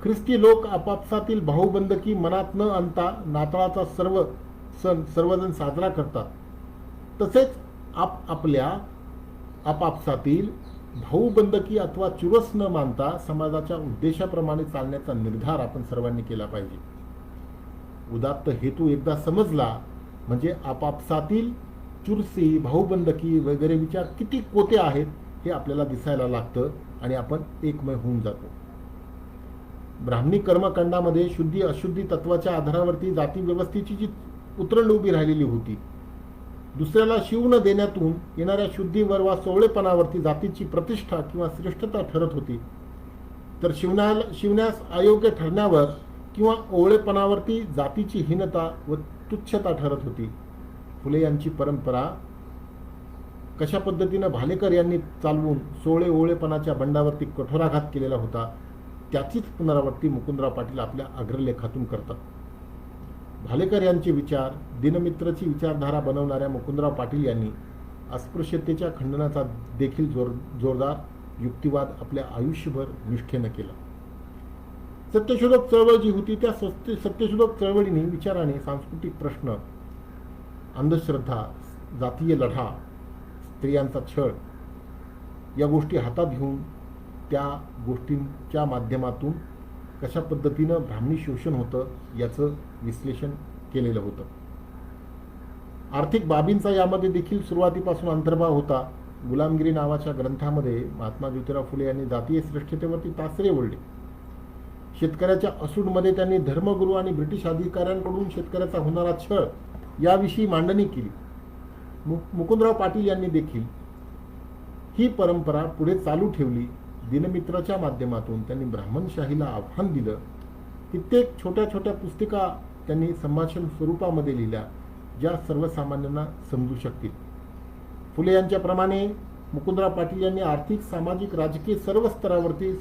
ख्रिस्ती लोक आपापसातील भाऊबंदकी मनात न आणता नाताळाचा सर्व सण सर्वजण साजरा करतात, तसेच आपल्या आपापसातील भाऊबंदकी अथवा चुरस न मानता समाजाच्या उद्देशाप्रमाणे चालण्याचा निर्धार आपण सर्वांनी केला पाहिजे. उदात्त हेतू एकदा समजला म्हणजे आपापसातील चुरसी, भाऊबंदकी वगैरे विचार किती कोते आहेत हे आपल्याला दिसायला लागतं आणि आपण एकमय होऊन जातो. ब्राह्मणी कर्मकांडामध्ये शुद्धी अशुद्धी तत्वाच्या आधारावरती जाती व्यवस्थेची जी उतरंड उभी राहिलेली होती, दुसऱ्याला शिव न देण्यातून येणाऱ्या शुद्धीवर वा सोवळेपणावरती जातीची प्रतिष्ठा किंवा श्रेष्ठता ठरत होती. तर शिवण्यास अयोग्य ठरण्यावर किंवा ओवळेपणावरती जातीची हीनता व तुच्छता ठरत होती. फुले यांची परंपरा कशा पद्धतीनं भालेकर यांनी चालवून सोळे ओवळेपणाच्या बंडावरती कठोराघात केलेला होता, त्याचीच पुनरावृत्ती मुकुंदराव पाटील आपल्या अग्रलेखातून करतात. भालेकर यांचे विचार दिनमित्रची विचारधारा बनवणाऱ्या मुकुंदराव पाटील यांनी अस्पृश्यतेच्या खंडनाचा देखील जोरदार युक्तिवाद आपल्या आयुष्यभर निष्ठेनं केला. सत्यशोधक चळवळ जी होती त्या सत्यशोधक चळवळीने विचाराने सांस्कृतिक प्रश्न, अंधश्रद्धा, जातीय लढा, स्त्रियांचा छळ या गोष्टी हातात घेऊन त्या गोष्टींच्या माध्यमातून कशा पद्धतीनं ब्राह्मणी शोषण होतं याचं विश्लेषण केलेलं होतं. आर्थिक बाबींचा यामध्ये देखील सुरुवातीपासून अंतर्भाव होता. गुलामगिरी नावाच्या ग्रंथामध्ये महात्मा ज्योतिराव फुले यांनी जातीय श्रेष्ठतेवरती तासरे ओढले. शेतकऱ्याच्या असूडमध्ये त्यांनी धर्मगुरू आणि ब्रिटिश अधिकाऱ्यांकडून शेतकऱ्याचा होणारा छळ याविषयी मांडणी केली. मुकुंदराव पाटील यांनी देखील ही परंपरा पुढे चालू ठेवली. दिनमित्राच्या माध्यमातून त्यांनी ब्राह्मणशाहीला आव्हान दिलं. कित्येक छोट्या छोट्या पुस्तिका त्यांनी संभाषण स्वरूपामध्ये लिहिल्या, ज्या सर्वसामान्यांना समजू शकतील. फुले यांच्याप्रमाणे मुकुंदराव पाटील यांनी आर्थिक, सामाजिक, राजकीय सर्व स्तरावरती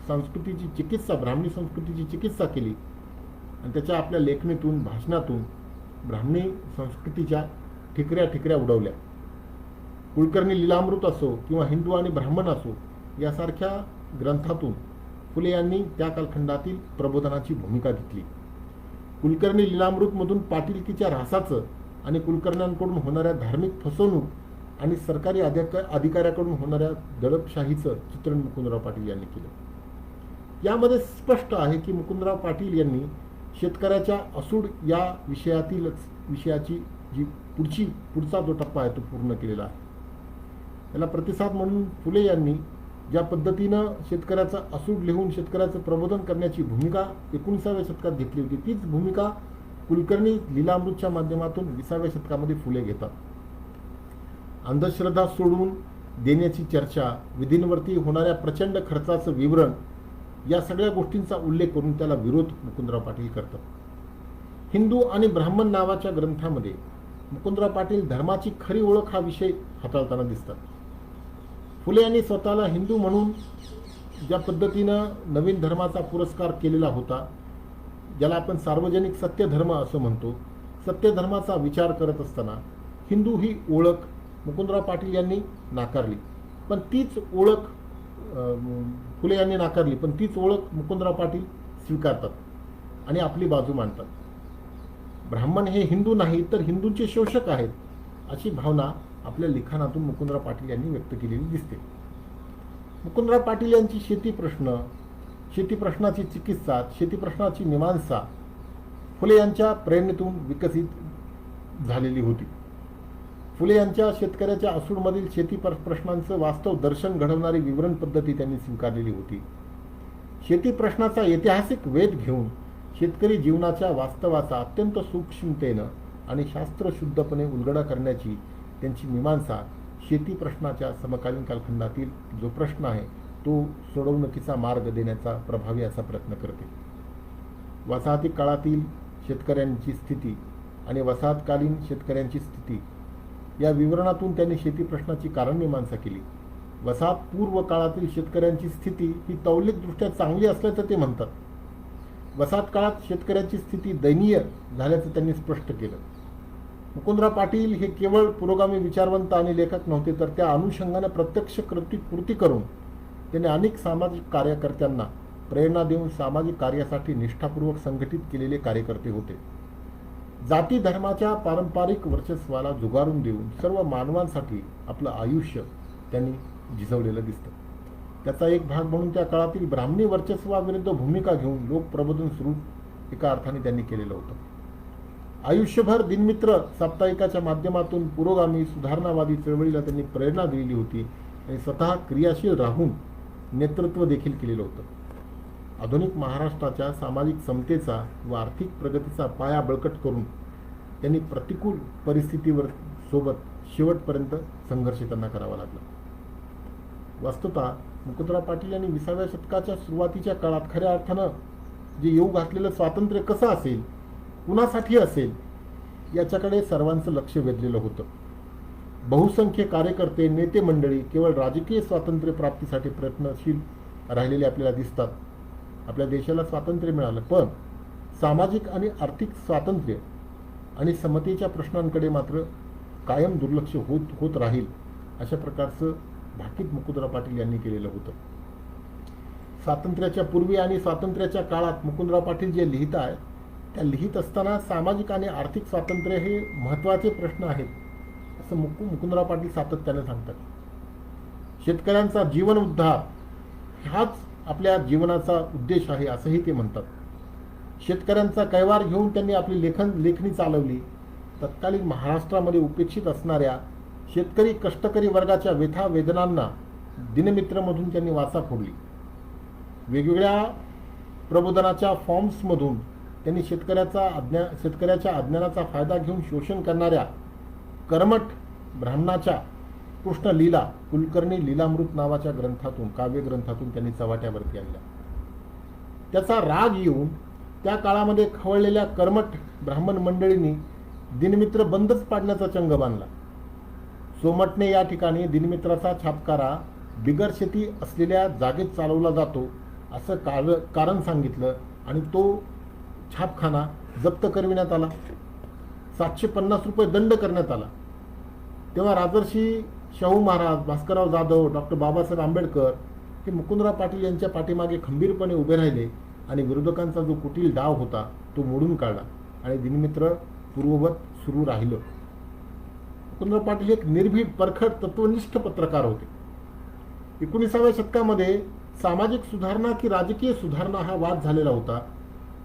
संस्कृतीची चिकित्सा, ब्राह्मणी संस्कृतीची चिकित्सा केली आणि त्याच्या आपल्या लेखणीतून, भाषणातून ब्राह्मणी संस्कृतीच्या ठिकऱ्या उडवल्या. कुलकर्णी लीलामृत असो किंवा हिंदू आणि ब्राह्मण असो यासारख्या ग्रंथातून फुले यांनी त्या कालखंडातील प्रबोधनाची भूमिका घेतली. कुलकर्णी लीलामृतमधून पाटीलकीच्या ऱ्हासाचं आणि कुलकर्ण्यांकडून होणाऱ्या धार्मिक फसवणूक आणि सरकारी अधिकाऱ्याकडून होणाऱ्या दडपशाहीचं चित्रण मुकुंदराव पाटील यांनी केलं. यामध्ये स्पष्ट आहे की मुकुंदराव पाटील यांनी शेतकऱ्याच्या असूड या विषयाची जी पुढचा जो टप्पा आहे तो पूर्ण केलेला आहे. त्याला प्रतिसाद म्हणून फुले यांनी ज्या पद्धतीनं शेतकऱ्याचा असूड लिहून शेतकऱ्याचं प्रबोधन करण्याची भूमिका 19व्या शतकात घेतली होती, तीच भूमिका कुलकर्णी लीलामृतच्या माध्यमातून 20व्या शतकामध्ये फुले घेतात. अंधश्रद्धा सोडून देण्याची चर्चा, विधींवरती होणाऱ्या प्रचंड खर्चाचं विवरण या सगळ्या गोष्टींचा उल्लेख करून त्याला विरोध मुकुंदराव पाटील करतात. हिंदू आणि ब्राह्मण नावाच्या ग्रंथामध्ये मुकुंदराव पाटील धर्माची खरी ओळख हा विषय हाताळताना दिसतात. फुले यांनी स्वतःला हिंदू म्हणून ज्या पद्धतीनं नवीन धर्माचा पुरस्कार केलेला होता, ज्याला आपण सार्वजनिक सत्यधर्म असं म्हणतो, सत्यधर्माचा विचार करत असताना हिंदू ही ओळख मुकुंदराव पाटील यांनी नाकारली. पण तीच ओळख फुले यांनी नाकारली, पण तीच ओळख मुकुंदराव पाटील स्वीकारतात आणि आपली बाजू मांडतात. ब्राह्मण हे हिंदू नाही तर हिंदूंचे शोषक आहेत, अशी भावना आपल्या लिखाणातून मुकुंदराव पाटील यांनी व्यक्त केलेली दिसते. मुकुंदराव पाटील यांची शेती प्रश्नाची चिकित्सा, शेती प्रश्नाची मीमांसा फुले यांच्या प्रेरणेतून विकसित झालेली होती. फुले यांच्या शेतकऱ्याच्या असूडमधील शेती प्रश्नांचं वास्तव दर्शन घडवणारी विवरण पद्धती त्यांनी स्वीकारलेली होती. शेती प्रश्नाचा ऐतिहासिक वेध घेऊन शेतकरी जीवनाच्या वास्तवाचा अत्यंत सूक्ष्मतेनं आणि शास्त्रशुद्धपणे उलगडा करण्याची त्यांची मीमांसा शेती प्रश्नाच्या समकालीन कालखंडातील जो प्रश्न आहे तो सोडवणुकीचा मार्ग देण्याचा प्रभावी असा प्रयत्न करते. वसाहती काळातील शेतकऱ्यांची स्थिती आणि वसाहतकालीन शेतकऱ्यांची स्थिती या विवरणातून त्यांनी शेती प्रश्नाची कारणमीमांसा केली. वसाहतपूर्व काळातील शेतकऱ्यांची स्थिती ही तौलिकदृष्ट्या चांगली असल्याचं ते म्हणतात. वसाहत काळात शेतकऱ्याची स्थिती दयनीय झाल्याचं त्यांनी स्पष्ट केलं. मुकुंदराव पाटील हे केवळ पुरोगामी विचारवंत आणि लेखक नव्हते, तर त्या अनुषंगाने प्रत्यक्ष कृती करून त्यांनी अनेक सामाजिक कार्यकर्त्यांना प्रेरणा देऊन सामाजिक कार्यासाठी निष्ठापूर्वक संघटित केलेले कार्यकर्ते होते. जाती धर्माच्या पारंपरिक वर्चस्वाला जुगारून देऊन सर्व मानवांसाठी आपलं आयुष्य त्यांनी झिजवलेलं दिसतं. त्याचा एक भाग म्हणून त्या काळातील ब्राह्मणी वर्चस्वाविरुद्ध भूमिका घेऊन लोकप्रबोधन सुरू एका अर्थाने त्यांनी केलेलं होतं. आयुष्यभर दिनमित्र साप्ताहिकाच्या माध्यमातून पुरोगामी सुधारणावादी चळवळीला त्यांनी प्रेरणा दिलेली होती आणि स्वतः क्रियाशील राहून नेतृत्व देखील केलेलं होतं. आधुनिक महाराष्ट्राच्या सामाजिक समतेचा व आर्थिक प्रगतीचा पाया बळकट करून त्यांनी प्रतिकूल परिस्थितीवर सोबत शेवटपर्यंत संघर्ष त्यांना करावा लागला. वस्तुतः मुकुंदराव पाटील यांनी 20व्या शतकाच्या सुरुवातीच्या काळात खऱ्या अर्थानं जे येऊ घातलेलं स्वातंत्र्य कसं असेल, कुणासाठी असेल, याच्याकडे सर्वांचं लक्ष वेधलेलं होतं. बहुसंख्य कार्यकर्ते, नेते मंडळी केवळ राजकीय स्वातंत्र्य प्राप्तीसाठी प्रयत्नशील राहिलेले आपल्याला दिसतात. आपल्या देशाला स्वातंत्र्य मिळालं, पण सामाजिक आणि आर्थिक स्वातंत्र्य आणि समतेच्या प्रश्नांकडे मात्र कायम दुर्लक्ष होत राहील, अशा प्रकारचं भाकीत मुकुंदराव पाटील यांनी केलेलं होतं. स्वातंत्र्याच्या पूर्वी आणि स्वातंत्र्याच्या काळात मुकुंदराव पाटील जे लिहित आहेत, त्या लिहित असताना सामाजिक आणि आर्थिक स्वातंत्र्य हे महत्त्वाचे प्रश्न आहेत, असं मुकुंदराव पाटील सातत्याने सांगतात. शेतकऱ्यांचा जीवन उद्धार हाच आपल्या जीवनाचा उद्देश आहे, असंही ते म्हणतात. शेतकऱ्यांचा कैवार घेऊन त्यांनी आपली लेखणी चालवली. तत्कालीन महाराष्ट्रामध्ये उपेक्षित असणाऱ्या शेतकरी कष्टकरी वर्गाच्या व्यथा वेदनांना दिनमित्रमधून त्यांनी वाचा फोडली. वेगवेगळ्या प्रबोधनाच्या फॉर्म्समधून त्यांनी शेतकऱ्याच्या अज्ञानाचा फायदा घेऊन शोषण करणाऱ्या कर्मठ ब्राह्मणाच्या कृष्ण लीला कुलकर्णी लीलामृत नावाच्या ग्रंथातून, काव्यग्रंथातून त्यांनी चव्हाट्यावरती आणल्या. त्याचा राग येऊन त्या काळामध्ये खवळलेल्या कर्मठ ब्राह्मण मंडळींनी दिनमित्र बंदच पाडण्याचा चंग बांधला. सोमटणे या ठिकाणी दिनमित्राचा छापकारा बिगर शेती असलेल्या जागेत चालवला जातो असं कारण सांगितलं आणि तो छापखाना जप्त करविण्यात आला. 750 रुपये दंड करण्यात आला. तेव्हा राजर्षी शाहू महाराज, भास्करराव जाधव, डॉक्टर बाबासाहेब आंबेडकर हे मुकुंदराव पाटील यांच्या पाठीमागे खंबीरपणे उभे राहिले आणि विरोधकांचा जो कुटील डाव होता तो मोडून काढला आणि दिनमित्र पूर्ववत सुरू राहिलं. मुकुंदराव पाटील एक निर्भीड, परखड, तत्वनिष्ठ पत्रकार होते. 19व्या शतकामध्ये सामाजिक सुधारणा की राजकीय सुधारणा हा वाद झालेला होता.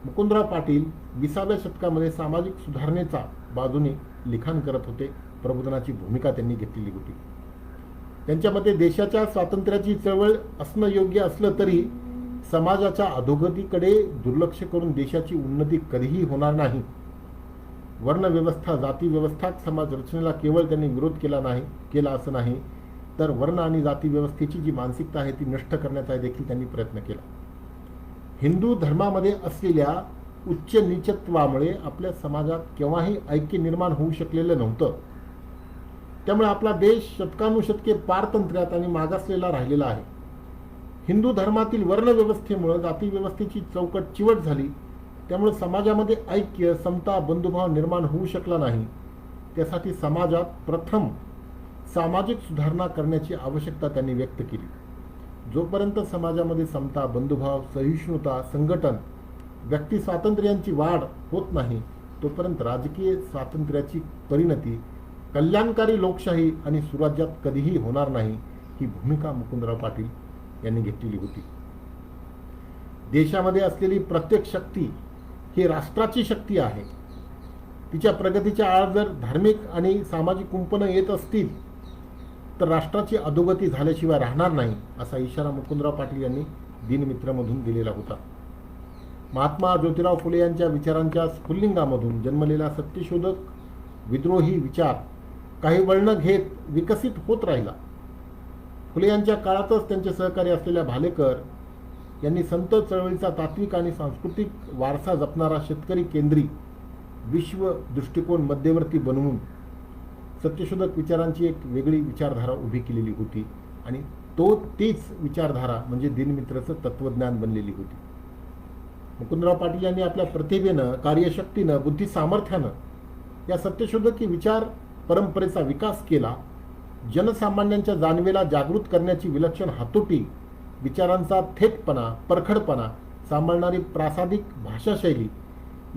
मुकुंदराव पाटील 20व्या शतकामध्ये सामाजिक सुधारणेचा बाजूने लिखाण करत होते. प्रबोधनाची भूमिका त्यांनी घेतलेली होती. त्यांच्यामध्ये देशाच्या स्वातंत्र्याची चळवळ असणं योग्य असलं तरी समाजाच्या अधोगतीकडे दुर्लक्ष करून देशाची उन्नती कधीही होणार नाही. वर्णव्यवस्था, जाती व्यवस्था समाज रचनेला केवळ त्यांनी विरोध केला असं नाही, तर वर्ण आणि जाती व्यवस्थेची जी मानसिकता आहे ती नष्ट करण्याचा देखील त्यांनी प्रयत्न केला. हिंदू धर्मामध्ये असलेल्या उच्च नीचत्वामुळे आपल्या समाजात केव्हाही ऐक्य निर्माण होऊ शकलेलं नव्हतं. त्यामुळे आपला देश शतकानुशतके पारतंत्र्यात आणि मागासलेला राहिलेला आहे. हिंदू धर्मातील वर्णव्यवस्थेमुळे जाती व्यवस्थेची चौकट चिवट झाली. त्यामुळे समाजामध्ये ऐक्य, समता, बंधुभाव निर्माण होऊ शकला नाही. त्यासाठी समाजात प्रथम सामाजिक सुधारणा करण्याची आवश्यकता त्यांनी व्यक्त केली. जोपर्यंत समाजामध्ये समता, बंधुभाव, सहिष्णुता, संघटन, व्यक्ती स्वातंत्र्यांची वाढ होत नाही, तोपर्यंत राजकीय स्वातंत्र्याची परिणती कल्याणकारी लोकशाही आणि सुराज्यात कधीही होणार नाही, ही भूमिका मुकुंदराव पाटील यांनी घेतलेली होती. देशामध्ये असलेली प्रत्येक शक्ती ही राष्ट्राची शक्ती आहे. तिच्या प्रगतीच्या आड जर धार्मिक आणि सामाजिक कुंपणं येत असतील तर राष्ट्राची अधोगती झाल्याशिवाय राहणार नाही, असा इशारा मुकुंदराव पाटील यांनी दिनमित्रमधून दिलेला होता. महात्मा ज्योतिराव फुले यांच्या विचारांच्या स्फुल्लिंगामधून जन्मलेला सत्यशोधक विद्रोही विचार काही वळण घेत विकसित होत राहिला. फुले यांच्या काळातच त्यांचे सहकारी असलेल्या भालेकर यांनी संत चळवळीचा तात्विक आणि सांस्कृतिक वारसा जपणारा शेतकरी केंद्री विश्व दृष्टिकोन मध्यवर्ती बनवून सत्यशोधक विचारांची एक वेगळी विचारधारा उभी केलेली होती आणि तीच विचारधारा म्हणजे दिनमित्रचं तत्वज्ञान बनलेली होती. मुकुंदराव पाटील यांनी आपल्या प्रतिभेनं, कार्यशक्तीनं, बुद्धी सामर्थ्यानं या सत्यशोधकी विचार परंपरेचा विकास केला. जनसामान्यांच्या जाणीवेला जागृत करण्याची विलक्षण हातोटी, विचारांचा थेटपणा, परखडपणा सांभाळणारी प्रासादिक भाषाशैली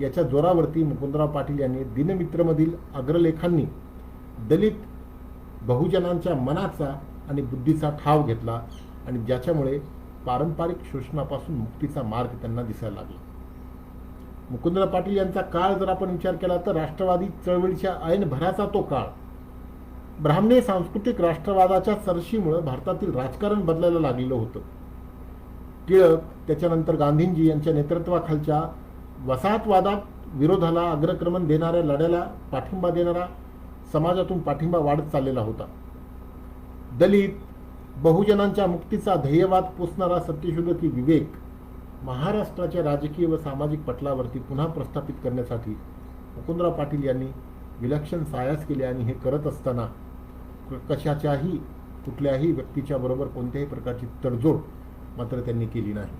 याच्या जोरावरती मुकुंदराव पाटील यांनी दिनमित्रमधील अग्रलेखांनी दलित बहुजनांच्या मनाचा आणि बुद्धीचा ठाव घेतला आणि ज्याच्यामुळे पारंपरिक शोषणापासून मुक्तीचा मार्ग त्यांना दिसायला लागला. मुकुंदराव पाटील यांचा काळ जर आपण विचार केला तर राष्ट्रवादी चळवळीच्या ऐनभराचा तो काळ. ब्राह्मणी सांस्कृतिक राष्ट्रवादाच्या सरशीमुळे भारतातील राजकारण बदलायला लागलेलं होतं. टिळक, त्याच्यानंतर गांधींजी यांच्या नेतृत्वाखालच्या वसाहतवादात विरोधाला अग्रक्रमण देणाऱ्या लढ्याला पाठिंबा देणारा समाजातून पाठिंबा वाढत चाललेला होता. दलित, बहुजनांच्या मुक्तीचा ध्येयवाद पोचणारा सत्यशोधकी विवेक महाराष्ट्राच्या राजकीय व सामाजिक पटलावरती पुन्हा प्रस्थापित करण्यासाठी मुकुंदराव पाटील यांनी विलक्षण सायास केले आणि हे करत असताना कशाच्याही कुठल्याही व्यक्तीच्या बरोबर कोणत्याही प्रकारची तडजोड मात्र त्यांनी केली नाही.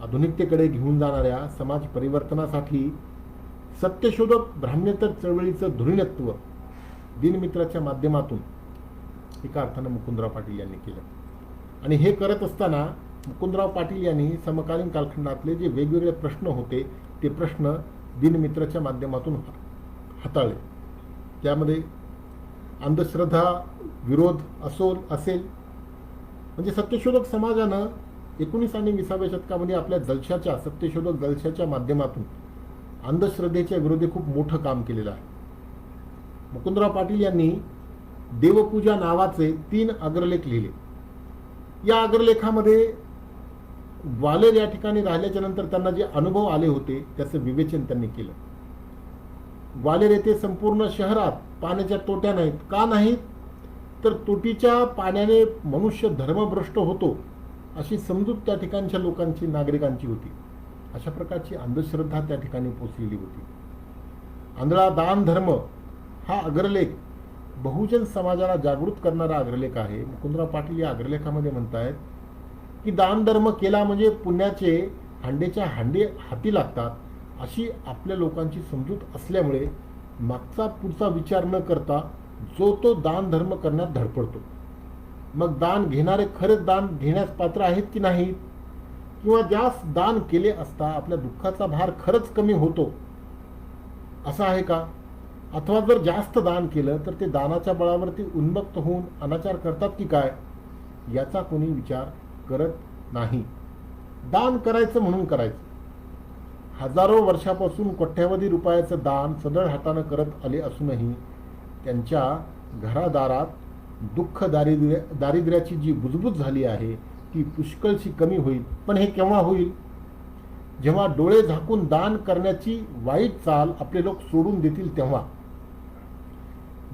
आधुनिकतेकडे घेऊन जाणाऱ्या समाज परिवर्तनासाठी सत्यशोधक ब्राह्मणेतर चळवळीचं धुरीणत्व दिनमित्राच्या माध्यमातून एका अर्थानं मुकुंदराव पाटील यांनी केलं. आणि हे करत असताना मुकुंदराव पाटील यांनी समकालीन कालखंडातले जे वेगवेगळे प्रश्न होते ते प्रश्न दिनमित्राच्या माध्यमातून हाताळले. त्यामध्ये अंधश्रद्धा विरोध असेल म्हणजे सत्यशोधक समाजानं 19 आणि 20व्या शतकामध्ये आपल्या जलशाच्या सत्यशोधक जलशाच्या माध्यमातून अंधश्रद्धेच्या विरोधी खूप मोठं काम केलेलं आहे. मुकुंदराव पाटील यांनी देवपूजा नावाचे 3 अग्रलेख लिहिले. या अग्रलेखामध्ये ग्वालेर या ठिकाणी राहिल्याच्या नंतर त्यांना जे अनुभव आले होते त्याचं विवेचन त्यांनी केलं. ग्वालेर येथे संपूर्ण शहरात पाण्याच्या तोट्या नाहीत. का नाहीत? तर तुटीच्या पाण्याने मनुष्य धर्मभ्रष्ट होतो अशी समजूत त्या ठिकाणच्या लोकांची नागरिकांची होती. अशा प्रकारची अंधश्रद्धा त्या ठिकाणी पोचलेली होती. आंधळा दान धर्म हा अग्रलेख बहुजन समाजाला जागृत करणारा अग्रलेख आहे. मुकुंदराव पाटील या अग्रलेखामध्ये म्हणतायत की दान धर्म केला म्हणजे पुण्याचे हांडेच्या हांडे हाती लागतात अशी आपल्या लोकांची समजूत असल्यामुळे मागचा पुढचा विचार न करता जो तो दान धर्म करण्यात धडपडतो. मग दान घेणारे खरेच दान घेण्यास पात्र आहेत की नाहीत, किंवा ज्यास दान केले असता आपल्या दुःखाचा भार खरंच कमी होतो असं आहे का, अथवा जर जास्त दान केलं तर ते दानाच्या बळावरती उन्मत्त होऊन अनाचार करतात की काय, याचा कोणी विचार करत नाही. दान करायचं म्हणून करायचं. हजारो वर्षापासून कोट्यावधी रुपयाचं दान सदळ हातानं करत आले असूनही त्यांच्या घरादारात दुःख दारिद्र्याची जी बुजबुज झाली आहे ती पुष्कळशी कमी होईल. पण हे केव्हा होईल? जेव्हा डोळे झाकून दान करण्याची वाईट चाल आपले लोक सोडून देतील तेव्हा.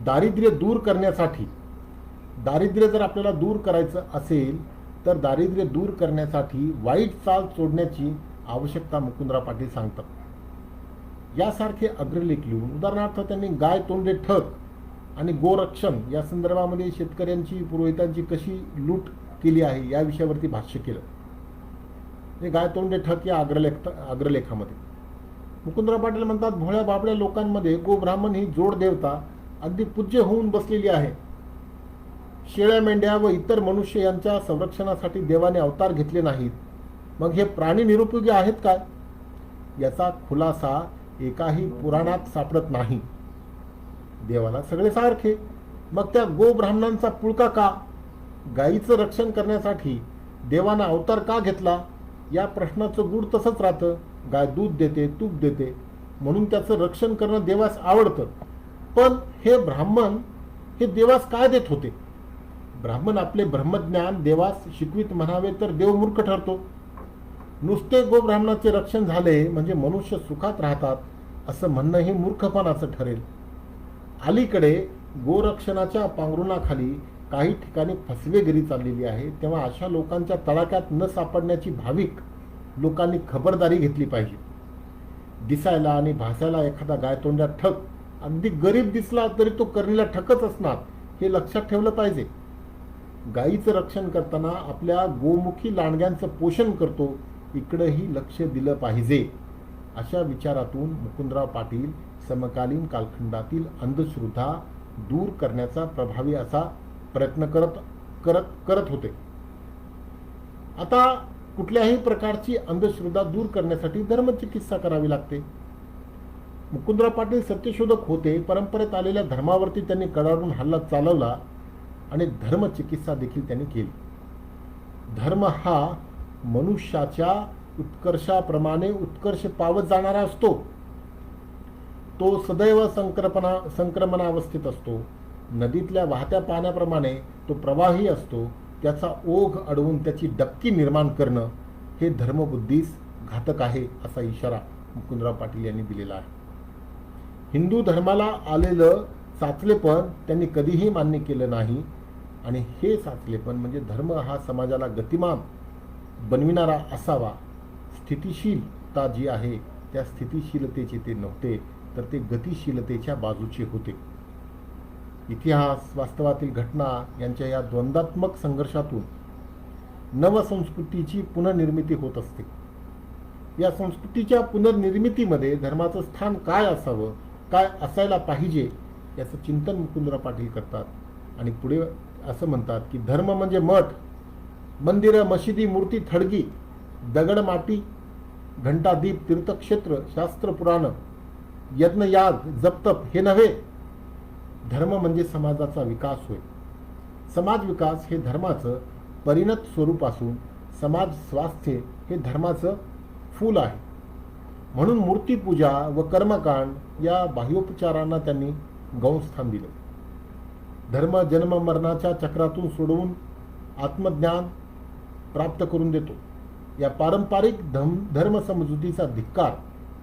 दारिद्र्य दूर करण्यासाठी, दारिद्र्य जर आपल्याला दूर करायचं असेल तर दारिद्र्य दूर करण्यासाठी वाईट चाल सोडण्याची आवश्यकता मुकुंदराव पाटील सांगतात. यासारखे अग्रलेख लिहून उदाहरणार्थ त्यांनी गाय तोंडे ठग आणि गोरक्षण या संदर्भामध्ये शेतकऱ्यांची पुरोहितांची कशी लूट केली आहे या विषयावरती भाष्य केलं. हे गाय तोंडे ठग या अग्रलेखामध्ये मुकुंदराव पाटील म्हणतात, भोळ्या बाबड्या लोकांमध्ये गोब्राह्मण ही जोड देवता अगदी पूज्य होऊन बसलेली आहे. शेळ्या मेंढ्या व इतर मनुष्य यांच्या संरक्षणासाठी देवाने अवतार घेतले नाहीत. मग हे प्राणी निरुपयोगी आहेत काय? याचा खुलासा एकाही पुराणात सापडत नाही. देवाला सगळे सारखे. मग त्या गोब्राह्मणांचा पुळका का? गायीचं रक्षण करण्यासाठी देवानं अवतार का घेतला? या प्रश्नाचं गूढ तसंच राहतं. गाय दूध देते, तूप देते, म्हणून त्याचं रक्षण करणं देवास आवडतं. पण हे ब्राह्मण हे देवास काय देत होते? ब्राह्मण आपले ब्रह्मज्ञान देवास शिकवित म्हणावे तर देव मूर्ख ठरतो. नुसते गोब्राह्मणाचे रक्षण झाले म्हणजे मनुष्य सुखात राहतात असं म्हणणं हे मूर्खपणाचं ठरेल. अलीकडे गोरक्षणाच्या पांघरुणाखाली काही ठिकाणी फसवेगिरी चाललेली आहे. तेव्हा अशा लोकांच्या तडाख्यात न सापडण्याची भाविक लोकांनी खबरदारी घेतली पाहिजे. दिसायला आणि भासायला एखादा गायतोंड्या ठग अगदी गरीब दिसला तरी तो करणीला ठकच असणार हे लक्षात ठेवलं पाहिजे. गायीचं रक्षण करताना आपल्या गोमुखी लांडग्यांचं पोषण करतो इकडेही लक्ष दिलं पाहिजे. अशा विचारातून मुकुंदराव पाटील समकालीन कालखंडातील अंधश्रद्धा दूर करण्याचा प्रभावी असा प्रयत्न करत होते. आता कुठल्याही प्रकारची अंधश्रद्धा दूर करण्यासाठी धर्मचिकित्सा करावी लागते. मुकुंदराव पाटील सत्यशोधक होते. परंपरेत आलेल्या धर्मावरती त्यांनी कडाडून हल्ला चालवला आणि धर्मचिकित्सा देखील त्यांनी केली. धर्म हा मनुष्याच्या उत्कर्षाप्रमाणे उत्कर्ष पावत जाणारा असतो. तो सदैव संक्रमणावस्थेत असतो. नदीतल्या वाहत्या पाण्याप्रमाणे तो प्रवाही असतो. त्याचा ओघ अडवून त्याची डबकी निर्माण करणं हे धर्मबुद्धीस घातक आहे असा इशारा मुकुंदराव पाटील यांनी दिलेला आहे. हिंदू धर्माला आलेलं साचलेपण त्यांनी कधीही मान्य केलं नाही. आणि हे साचलेपण म्हणजे धर्म हा समाजाला गतिमान बनविणारा असावा. स्थितिशीलता जी आहे त्या स्थितिशीलतेचे ते नव्हते, तर ते गतिशीलतेच्या बाजूचे होते. इतिहास, वास्तवातील घटना यांच्या या द्वंद्वात्मक संघर्षातून नवसंस्कृतीची पुनर्निर्मिती होत असते. या संस्कृतीच्या पुनर्निर्मितीमध्ये धर्माचं स्थान काय असावं, काय असायला पाहिजे याचं चिंतन मुकुंदराव पाटील करतात. आणि पुढे असं म्हणतात की धर्म म्हणजे मठ, मंदिरं, मशिदी, मूर्ती, थडगी, दगड, माती, घंटादीप, तीर्थक्षेत्र, शास्त्र, पुराण, यज्ञ, याग, जपतप हे नव्हे. धर्म म्हणजे समाजाचा विकास होय. समाज विकास हे धर्माचं परिणत स्वरूप असून समाज स्वास्थ्य हे धर्माचं फूल आहे. म्हणून मूर्तीपूजा व कर्मकांड या बाह्योपचारांना त्यांनी गौणस्थान दिलं. धर्म जन्म मरणाच्या चक्रातून सोडवून आत्मज्ञान प्राप्त करून देतो. या पारंपरिक धर्मसमजुतीचा धिक्कार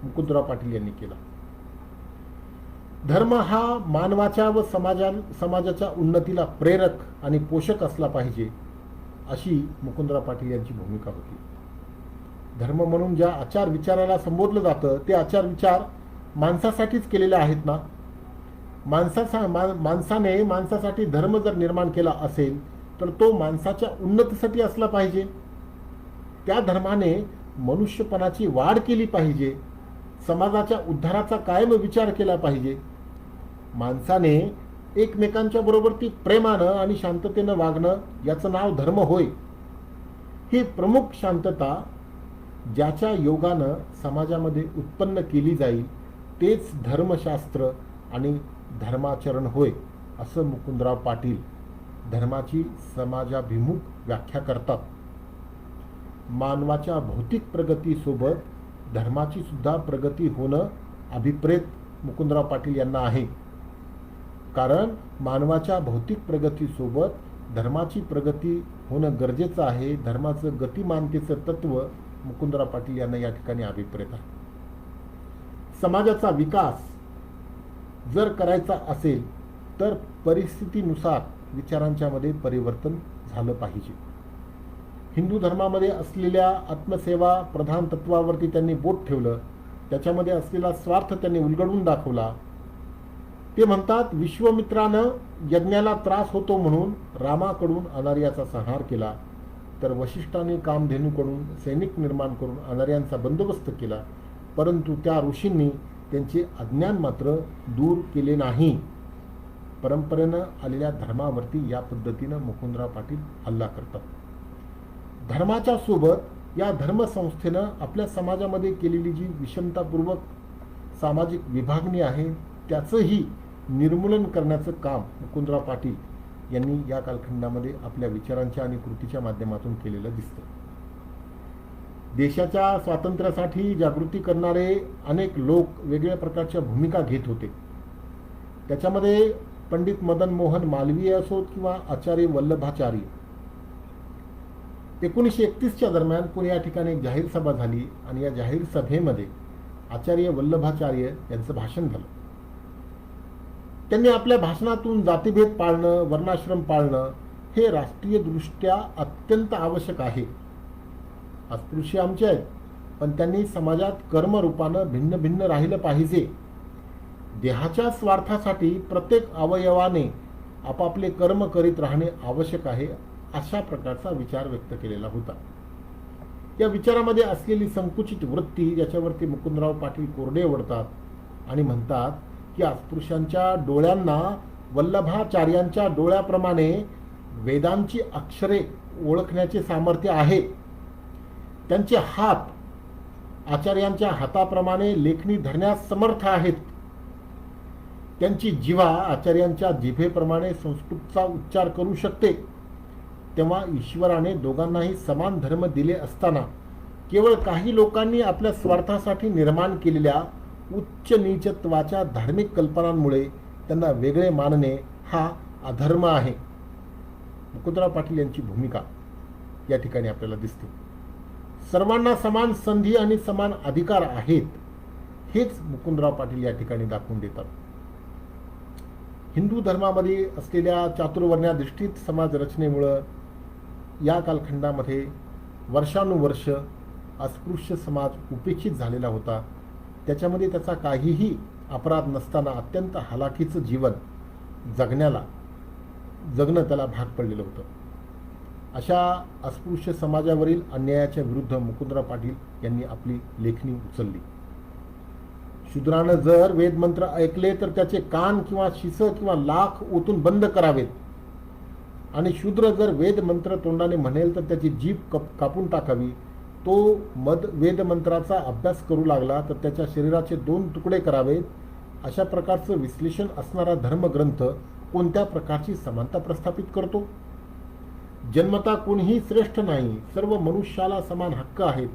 मुकुंदराव पाटील यांनी केला. धर्म हा मानवाच्या व समाजाच्या उन्नतीला प्रेरक आणि पोषक असला पाहिजे, अशी मुकुंदराव पाटील यांची भूमिका होती. धर्म म्हणून ज्या आचार विचाराला संबोधलं जातं ते आचार विचार माणसासाठीच केलेले आहेत ना. माणसाने माणसासाठी धर्म जर निर्माण केला असेल तर तो माणसाच्या उन्नतीसाठी असला पाहिजे. त्या धर्माने मनुष्यपणाची वाढ केली पाहिजे, समाजाच्या उद्धाराचा कायम विचार केला पाहिजे. माणसाने एकमेकांच्या बरोबर ती प्रेमानं आणि शांततेनं वागणं याचं नाव धर्म होय. ही प्रमुख शांतता ज्याच्या योगानं समाजामध्ये उत्पन्न केली जाईल तेच धर्मशास्त्र आणि धर्माचरण होय, असं मुकुंदराव पाटील धर्माची समाजाभिमुख व्याख्या करतात. मानवाच्या भौतिक प्रगतीसोबत धर्माची सुद्धा प्रगती होणं अभिप्रेत मुकुंदराव पाटील यांना आहे. कारण मानवाच्या भौतिक प्रगतीसोबत धर्माची प्रगती होणं गरजेचं आहे. धर्माचं गतिमानतेचं तत्व मुकुंदराव पाटील यांना या ठिकाणी अभिप्रेत आहे. समाजाचा विकास जर करायचा असेल तर परिस्थितीनुसार विचारांच्या मध्ये परिवर्तन झालं पाहिजे. हिंदू धर्मामध्ये असलेल्या आत्मसेवा प्रधान तत्वावरती त्यांनी बोट ठेवलं. त्याच्यामध्ये असलेला स्वार्थ त्यांनी उलगडून दाखवला. ते म्हणतात, विश्वामित्रानं यज्ञाला त्रास होतो म्हणून रामाकडून अनार्याचा संहार केला, तर वशिष्ठाने कामधेनूकडून सैनिक निर्माण करून अनार्यांचा बंदोबस्त केला, परंतु त्या ऋषींनी त्यांचे अज्ञान मात्र दूर केले नाही. परंपरेनं आलेल्या धर्मावरती या पद्धतीनं मुकुंदराव पाटील हल्ला करतात. धर्माच्या सोबत या धर्मसंस्थेनं आपल्या समाजामध्ये केलेली जी विषमतापूर्वक सामाजिक विभागणी आहे त्याचंही निर्मूलन करण्याचं काम मुकुंदराव पाटील यांनी या कालखंडामध्ये आपल्या विचारांच्या आणि कृतीच्या माध्यमातून केलेलं दिसतं. देशाच्या स्वातंत्र्यासाठी जागृती करणारे अनेक लोक वेगवेगळ्या प्रकारच्या भूमिका घेत होते. त्याच्यामध्ये पंडित मदन मोहन मालवीय असोत किंवा आचार्य वल्लभाचार्य. 1931च्या दरम्यान पुणे या ठिकाणी एक जाहीर सभा झाली आणि या जाहीर सभेमध्ये आचार्य वल्लभाचार्य यांचं भाषण झालं. त्यांनी आपल्या भाषणातून जातीभेद पाळणं, वर्णाश्रम पाळणं हे राष्ट्रीयदृष्ट्या अत्यंत आवश्यक आहे. अस्पृश्य आमचे आहेत, पण त्यांनी समाजात कर्मरूपानं भिन्न भिन्न राहिलं पाहिजे. देहाच्या स्वार्थासाठी प्रत्येक अवयवाने आपापले कर्म करीत राहणे आवश्यक आहे, अशा प्रकारचा विचार व्यक्त केलेला होता. या विचारामध्ये असलेली संकुचित वृत्ती याच्यावरती मुकुंदराव पाटील कोरडे ओढतात आणि म्हणतात की अस्पृश्यांच्या डोळ्यांना वल्लभाचार्यांच्या डोळ्याप्रमाणे वेदांची अक्षरे ओळखण्याचे सामर्थ्य आहे. त्यांचे हात आचार्यांच्या हाताप्रमाणे लेखणी धरण्यास समर्थ आहेत. त्यांची जिव्हा आचार्यांच्या जिभेप्रमाणे संस्कृतचा उच्चार करू शकते. तेव्हा ईश्वराने दोघांनाही समान धर्म दिले असताना केवळ काही लोकांनी आपल्या स्वार्थासाठी निर्माण केलेल्या उच्च नीचत्वाच्या धार्मिक कल्पनांमुळे त्यांना वेगळे मानणे हा अधर्म आहे. मुकुंदराव पाटील यांची भूमिका या ठिकाणी आपल्याला दिसते. सर्वांना समान संधी आणि समान अधिकार आहेत हेच मुकुंदराव पाटील या ठिकाणी दाखवून देतात. हिंदू धर्मामध्ये असलेल्या चातुर्वर्ण्याधिष्ठित समाज रचनेमुळं या कालखंडामध्ये वर्षानुवर्ष अस्पृश्य समाज उपेक्षित झालेला होता. त्याच्यामध्ये त्याचा काहीही अपराध नसताना अत्यंत हालाखीचं जीवन जगणं त्याला भाग पडलेलं होतं. अशा अस्पृश्य समाजावरील अन्यायाच्या विरुद्ध मुकुंदराव पाटील यांनी आपली लेखणी उचलली. शूद्रानं जर वेदमंत्र ऐकले तर त्याचे कान किंवा शिस किंवा लाख ओतून बंद करावेत, आणि शूद्र जर वेदमंत्र तोंडाने म्हणेल तर त्याची जीभ कापून टाकावी. तो वेदमंत्राचा अभ्यास करू लागला तर त्याच्या शरीराचे 2 तुकडे करावेत. अशा प्रकारचं विश्लेषण असणारा धर्मग्रंथ कोणत्या प्रकारची समानता प्रस्थापित करतो? जन्मता कोणीही श्रेष्ठ नाही, सर्व मनुष्याला समान हक्क आहेत.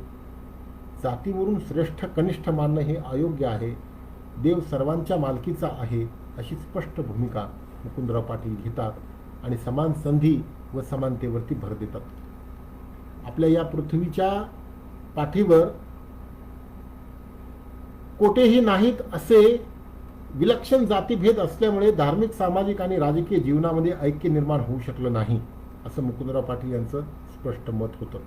जातीवरून श्रेष्ठ कनिष्ठ मानणं हे अयोग्य आहे. देव सर्वांच्या मालकीचा आहे, अशी स्पष्ट भूमिका मुकुंदराव पाटील घेतात आणि समान संधी व समानतेवरती भर देतात. आपल्या या पृथ्वीच्या पाठीवर कोठेही नाहीत असे विलक्षण जातीभेद असल्यामुळे धार्मिक, सामाजिक आणि राजकीय जीवनामध्ये ऐक्य निर्माण होऊ शकलं नाही, असं मुकुंदराव पाटील यांचं स्पष्ट मत होतं.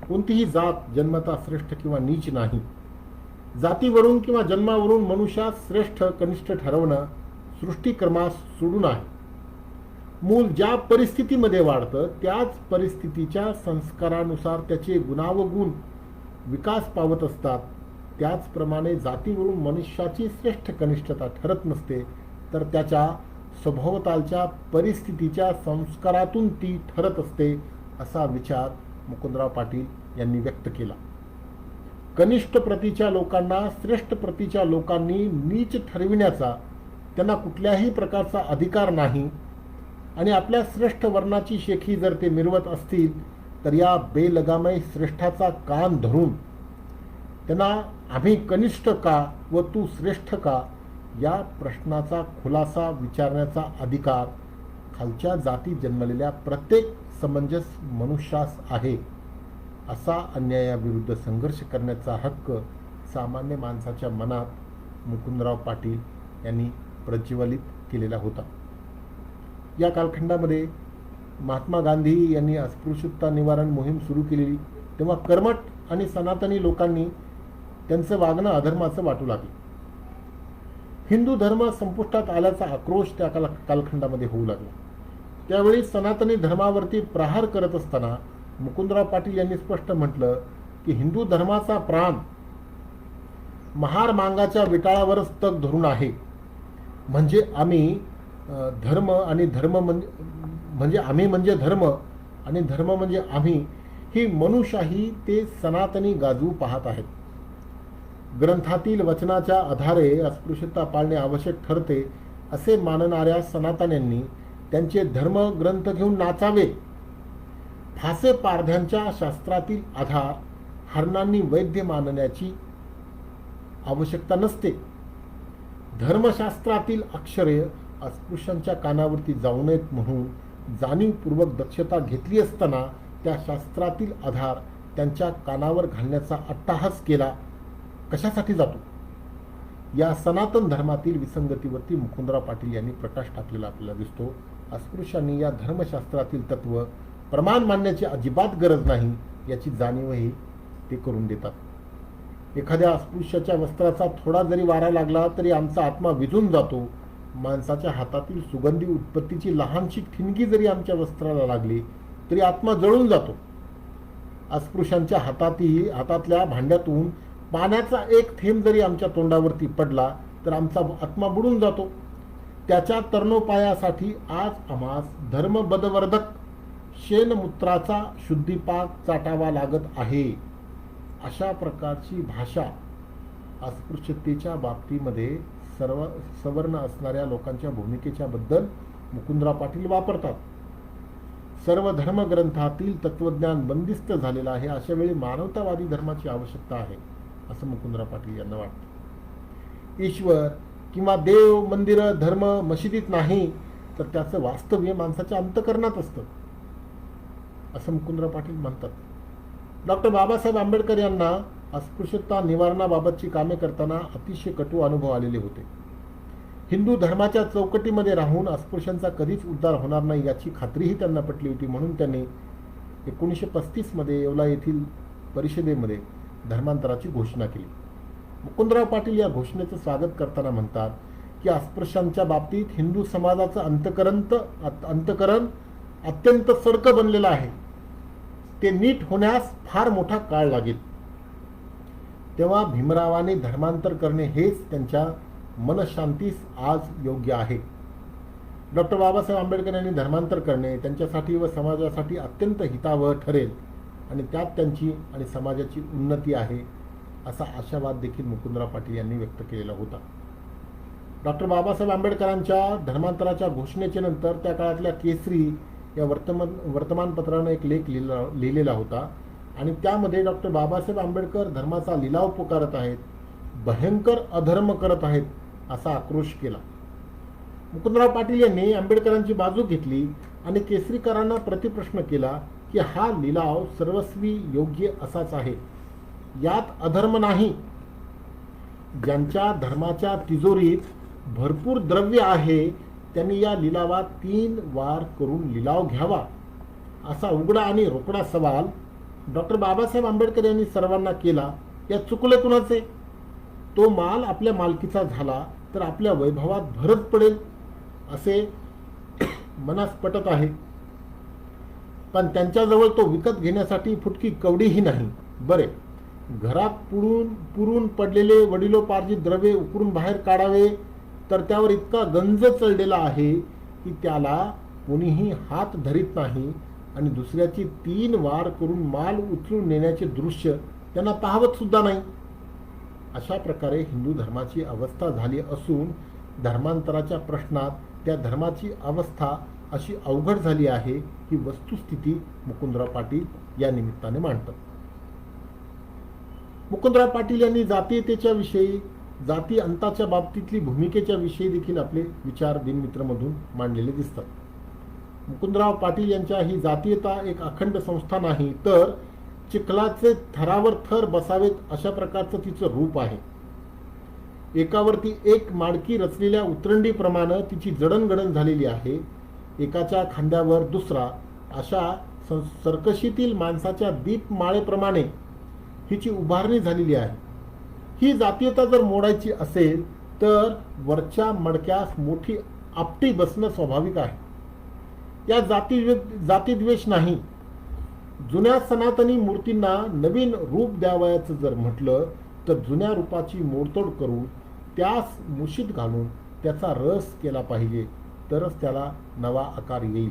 कोणतीही जात जन्मता श्रेष्ठ किंवा नीच नाही. जातीवरून किंवा जन्मावरून मनुष्यास श्रेष्ठ कनिष्ठ ठरवणं सृष्टिक्रमास सोडून आहे. मूल ज्या परिस्थितीमध्ये वाढतं त्याच परिस्थितीच्या संस्कारानुसार त्याचे गुणावगुण विकास पावत असतात. त्याचप्रमाणे जातीवरून मनुष्याची श्रेष्ठ कनिष्ठता ठरत नसते, तर त्याच्या सभोवतालच्या परिस्थितीच्या संस्कारातून ती ठरत असते, असा विचार मुकुंदराव पाटील यांनी व्यक्त केला. कनिष्ठ प्रतीच्या लोकांना श्रेष्ठ प्रतीच्या लोकांनी नीच ठरविण्याचा त्यांना कुठल्याही प्रकारचा अधिकार नाही, आणि आपल्या श्रेष्ठ वर्णाची शेखी जर ते मिरवत असतील तर या बेलगामय श्रेष्ठाचा कान धरून त्यांना आम्ही कनिष्ठ का व तू श्रेष्ठ का या प्रश्नाचा खुलासा विचारण्याचा अधिकार खालच्या जाती जन्मलेल्या प्रत्येक समंजस मनुष्यास आहे. असा अन्यायाविरुद्ध संघर्ष करण्याचा हक्क सामान्य माणसाच्या मनात मुकुंदराव पाटील यांनी प्रज्वलित केलेला होता. या कालखंडामध्ये महात्मा गांधी यांनी अस्पृश्यता निवारण मोहीम सुरू केलेली तेव्हा कर्मठ आणि सनातनी लोकांनी त्यांचं वागणं अधर्माचं वाटू लागले. हिंदू धर्म संपुष्टात आल्याचा आक्रोश त्या कालखंडामध्ये होऊ लागला. त्यावेळी सनातनी धर्मावरती प्रहार करत असताना मुकुंदराव पाटील यांनी स्पष्ट म्हटलं की हिंदू धर्माचा प्राण महार मांगाच्या विटाळावरच तग धरून आहे. म्हणजे आम्ही धर्म आणि धर्म म्हणजे आम्ही म्हणजे धर्म आणि धर्म म्हणजे आम्ही ही मनुशाही ते सनातनी गाजवू पाहत आहेत. ग्रंथातील वचनाच्या आधारे अस्पृश्यता पाळणे आवश्यक ठरते असे मानणाऱ्या सनातन्यांनी त्यांचे धर्मग्रंथ घेऊन नाचावे. फासे पारध्यांच्या शास्त्रातील आधार हरणांनी वैद्य मानण्याची आवश्यकता नसते. धर्मशास्त्रातील अक्षरे अस्पृश्यांच्या कानावरती जाऊ नयेत म्हणून जाणीवपूर्वक दक्षता घेतली असताना त्या शास्त्रातील आधार त्यांच्या कानावर घालण्याचा अट्टाहास केला कशासाठी जातो? या सनातन धर्मातील विसंगतीवरती मुकुंदराव पाटील यांनी प्रकाश टाकलेला आपल्याला दिसतो. अस्पृश्यांनी या धर्मशास्त्रातील तत्व प्रमाण मानण्याची अजिबात गरज नाही याची जाणीवही ते करून देतात. एखाद्या अस्पृश्याच्या वस्त्राचा थोडा जरी वारा लागला तरी आमचा आत्मा विझून जातो. माणसाच्या हातातील सुगंधी उत्पत्तीची लहानशी ठिणगी जरी आमच्या वस्त्राला लागली तरी आत्मा जळून जातो. अस्पृश्यांच्या हातातल्या भांड्यातून पाण्याचा एक थेंब जरी आमच्या तोंडावरती पडला तर आमचा आत्मा बुडून जातो. त्याच्या तरणोपायासाठी आज आम्हास धर्मबदवर्धक शेणमूत्राचा शुद्धीपाक चाटावा लागत आहे. अशा प्रकारची भाषा अस्पृश्यतेच्या बाबतीमध्ये सवर्ण असणाऱ्या लोकांच्या भूमिकेच्या बद्दल मुकुंदराव पाटील वापरतात. सर्व धर्मग्रंथातील तत्वज्ञान बंदिस्त झालेलं आहे. अशा वेळी मानवतावादी धर्माची आवश्यकता आहे असं मुकुंदराव पाटील यांना वाटतं. ईश्वर किंवा देव मंदिर धर्म मशिदीत नाही तर त्याचं वास्तव्य माणसाच्या अंतःकरणात असतं असं मुकुंदराव पाटील म्हणतात. डॉक्टर बाबासाहेब आंबेडकर यांना अस्पृश्यता निवारणाबाबतची कामे करताना अतिशय कटू अनुभव आलेले होते. हिंदू धर्माच्या चौकटीमध्ये राहून अस्पृश्यांचा कधीच उद्धार होणार नाही याची खात्रीही त्यांना पटली होती. म्हणून त्यांनी 1935मध्ये येवला येथील परिषदेमध्ये धर्मांतराची घोषणा केली. मुकुंदराव पाटील या घोषणेचं स्वागत करताना म्हणतात की अस्पृश्यांच्या बाबतीत हिंदू समाजाचं अंतकरण अत्यंत सडकं बनलेलं आहे. ते नीट होण्यास फार मोठा काळ लागेल. तेव्हा भीमरावांनी धर्मांतर करणे हेच त्यांच्या मनशांतीस आज योग्य आहे. डॉक्टर बाबासाहेब आंबेडकर यांनी धर्मांतर करणे त्यांच्यासाठी व समाजासाठी अत्यंत हितावह ठरेल आणि त्यात त्यांची आणि समाजाची उन्नती आहे असा आशावाद देखील मुकुंदराव पाटील यांनी व्यक्त केलेला होता. डॉक्टर बाबासाहेब आंबेडकरांच्या धर्मांतराच्या घोषणेच्या नंतर त्या काळातल्या केसरी या वर्तमानपत्रानं एक लेख लिहिलेला होता आणि त्यामध्ये डॉक्टर बाबासाहेब आंबेडकर धर्माचा लिलाव पुकारत आहेत, भयंकर अधर्म करत आहेत असा आक्रोश केला. मुकुंदराव पाटील यांनी आंबेडकरांची बाजू घेतली आणि केसरीकरांना प्रतिप्रश्न केला की हा लिलाव सर्वस्वी योग्य असाच आहे, यात अधर्म नाही. ज्यांच्या धर्माच्या तिजोरीत भरपूर द्रव्य आहे त्यांनी या लिलावात 3 वार करून लिलाव घ्यावा असा उघडा आणि रोकडा सवाल डॉक्टर बाबासाहेब आंबेडकर यांनी सर्वांना केला. या चुकले कुणाचे? तो माल आपल्या मालकीचा झाला तर आपल्या वैभवात भरत पडेल असे मनास पटत आहे, पण त्यांच्याजवळ तो विकत घेण्यासाठी फुटकी कवडीही नाही. बरे, घरात पुरून पडलेले वडिलोपार्जित द्रव्य उकरून बाहेर काढावे तर त्यावर इतका गंज चढलेला आहे की त्याला कोणीही हात धरीत नाही आणि दुसऱ्याची 3 वार करून माल उचलून नेण्याचे दृश्य त्यांना पाहवत सुद्धा नाही. अशा प्रकारे हिंदू धर्माची अवस्था झाली असून धर्मांतराच्या प्रश्नात त्या धर्माची अवस्था अशी अवघड झाली आहे ही वस्तुस्थिती मुकुंदराव पाटील या निमित्ताने मांडतात. मुकुंदराव पाटील यांनी जातीयतेच्या विषयी, जाती अंताच्या बाबतीतली भूमिकेच्या विषयी देखील आपले विचार दिनमित्रमधून मांडलेले दिसतात. मुकुंदराव पाटील यांच्या ही जातीयता एक अखंड संस्था नाही तर चिखलाचे थरावर थर बसावेत अशा प्रकारचं तिचं रूप आहे. एकावरती एक माडकी रचलेल्या उतरंडीप्रमाणे तिची जडणघडण झालेली आहे. एकाच्या खांद्यावर दुसरा अशा सर्कशीतील माणसाच्या दीपमाळेप्रमाणे हिची उभारणी झालेली आहे. ही जातीयता जर मोडायची असेल तर वरच्या मडक्यास मोठी आपटी बसणं स्वाभाविक आहे. या जातीद्वेष नाही. जुन्या सनातनी मूर्तींना नवीन रूप द्यावयाचं जर म्हटलं तर जुन्या रूपाची मोडतोड करून त्यास मुशीत घालून त्याचा रस केला पाहिजे, तरच त्याला नवा आकार येईल.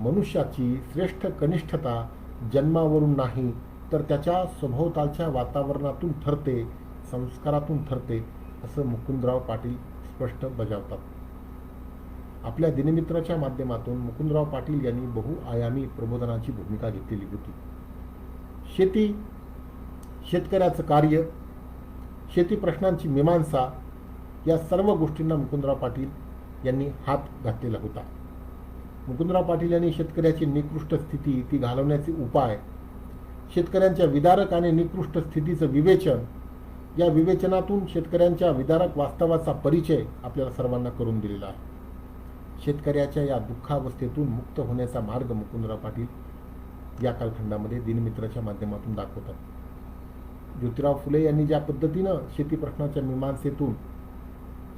मनुष्याची श्रेष्ठ कनिष्ठता जन्मावरून नाही तर त्याच्या सभोवतालच्या वातावरणातून ठरते, संस्कारातून ठरते असं मुकुंदराव पाटील स्पष्ट बजावतात. आपल्या दिनमित्राच्या माध्यमातून मुकुंदराव पाटील यांनी बहुआयामी प्रबोधनाची भूमिका घेतलेली होती. शेती, शेतकऱ्याचं कार्य, शेती प्रश्नांची मीमांसा या सर्व गोष्टींना मुकुंदराव पाटील यांनी हात घातलेला होता. मुकुंदराव पाटील यांनी शेतकऱ्याची निकृष्ट स्थिती ती घालवण्याचे उपाय, शेतकऱ्यांच्या विदारक आणि निकृष्ट स्थितीचं विवेचन, या विवेचनातून शेतकऱ्यांच्या विदारक वास्तवाचा परिचय आपल्याला सर्वांना करून दिलेला आहे. शेतकऱ्याच्या या दुःखावस्थेतून मुक्त होण्याचा मार्ग मुकुंदराव पाटील या कालखंडामध्ये दिनमित्राच्या माध्यमातून दाखवतात. ज्योतिराव फुले यांनी ज्या पद्धतीनं शेती प्रश्नाच्या मीमांसेतून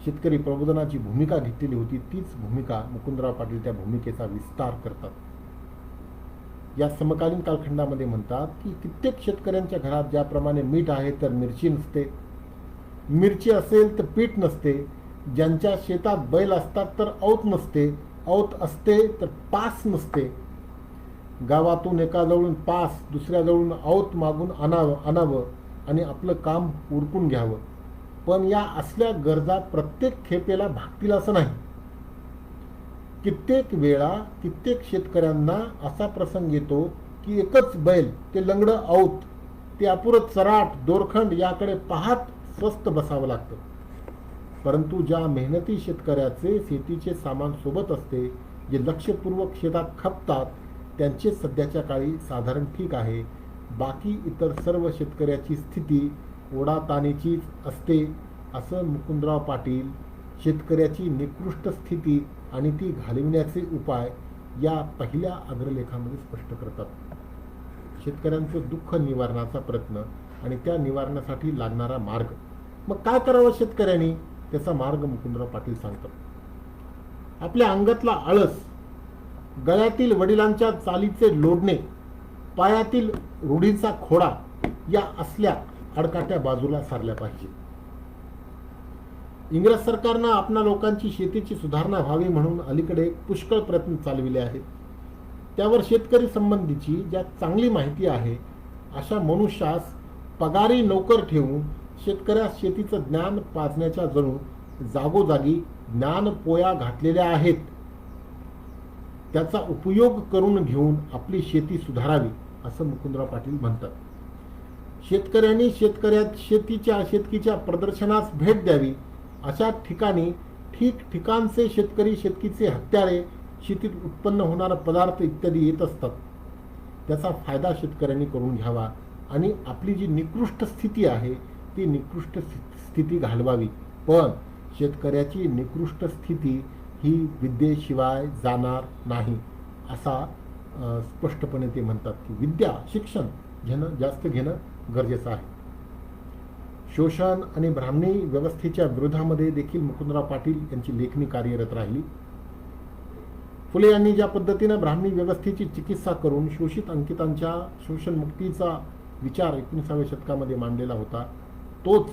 शेतकरी प्रबोधनाची भूमिका घेतलेली होती तीच भूमिका मुकुंदराव पाटील त्या भूमिकेचा विस्तार करतात. या समकालीन कालखंडामध्ये म्हणतात की कित्येक शेतकऱ्यांच्या घरात ज्याप्रमाणे मीठ आहे तर मिरची नसते, मिरची असेल तर पीठ नसते, ज्यांच्या शेतात बैल असतात तर औत नसते, औत असते तर पास नसते. गावातून एकाजवळून पास दुसऱ्याजवळून औत मागून आणावं आणि आपलं काम उरकून घ्यावं. पण या असल्या गरजा प्रत्येक खेपेला भागतील असं नाही. कित्येक वेळा कित्येक शेतकऱ्यांना असा प्रसंग येतो की एकच बैल, ते लंगडं औत, ते अपुरं चराट दोरखंड याकडे पाहत स्वस्त बसावं लागतं. परंतु ज्या मेहनती शेतकऱ्याचे शेतीचे सामान सोबत असते, जे लक्षपूर्वक शेतात खपतात, त्यांचे सध्याच्या काळी साधारण ठीक आहे. बाकी इतर सर्व शेतकऱ्याची स्थिती ओढाताणीचीच असते असं मुकुंदराव पाटील शेतकऱ्याची निकृष्ट स्थिती आणि ती घालविण्याचे उपाय या पहिल्या अग्रलेखामध्ये स्पष्ट करतात. शेतकऱ्यांचं दुःख निवारणाचा प्रयत्न आणि त्या निवारणासाठी लागणारा मार्ग. मग काय करावं शेतकऱ्यांनी, त्याचा मार्ग मुकुंदराव पाटील सांगतात. आपल्या अंगातला आळस, गळ्यातील वडिलांच्या चालीचे लोडणे, पायातील रूढींचा खोडा या असल्या अडकाट्या बाजूला सारल्या पाहिजे. इंग्रज सरकारनं आपणा लोकांची शेतीची सुधारणा व्हावी म्हणून अलीकडे पुष्कळ प्रयत्न चालविले आहेत. त्यावर शेतकरी संबंधीची ज्या चांगली माहिती आहे अशा मनुष्यास पगारी नोकर ठेवून शेतकऱ्यास शेतीचं ज्ञान पाजण्याच्या जणू जागोजागी ज्ञानपोया घातलेल्या आहेत. त्याचा उपयोग करून घेऊन आपली शेती सुधारावी असं मुकुंदराव पाटील म्हणतात. शेतकऱ्यांनी शेतीच्या प्रदर्शनास भेट द्यावी. अशा ठिकाणी ठिकठिकाणचे शेतकरी शेतीचे हत्यारे, शेतीत उत्पन्न होणारा पदार्थ इत्यादी येत असतात. त्याचा फायदा शेतकऱ्यांनी करून घ्यावा आणि आपली जी निकृष्ट स्थिती आहे ती निकृष्ट स्थिती घालवावी. पण शेतकऱ्याची निकृष्ट स्थिती ही विद्येशिवाय जाणार नाही असा स्पष्टपणे ते म्हणतात की विद्या, शिक्षण जास्त घेणं गरजेचं आहे. शोषण आणि ब्राह्मणी व्यवस्थेच्या विरोधामध्ये देखील मुकुंदराव पाटील यांची लेखणी कार्यरत राहिली. फुले यांनी ज्या पद्धतीनं ब्राह्मणी व्यवस्थेची चिकित्सा करून शोषित अंकितांच्या शोषणमुक्तीचा विचार 19व्या शतकामध्ये मांडलेला होता, तोच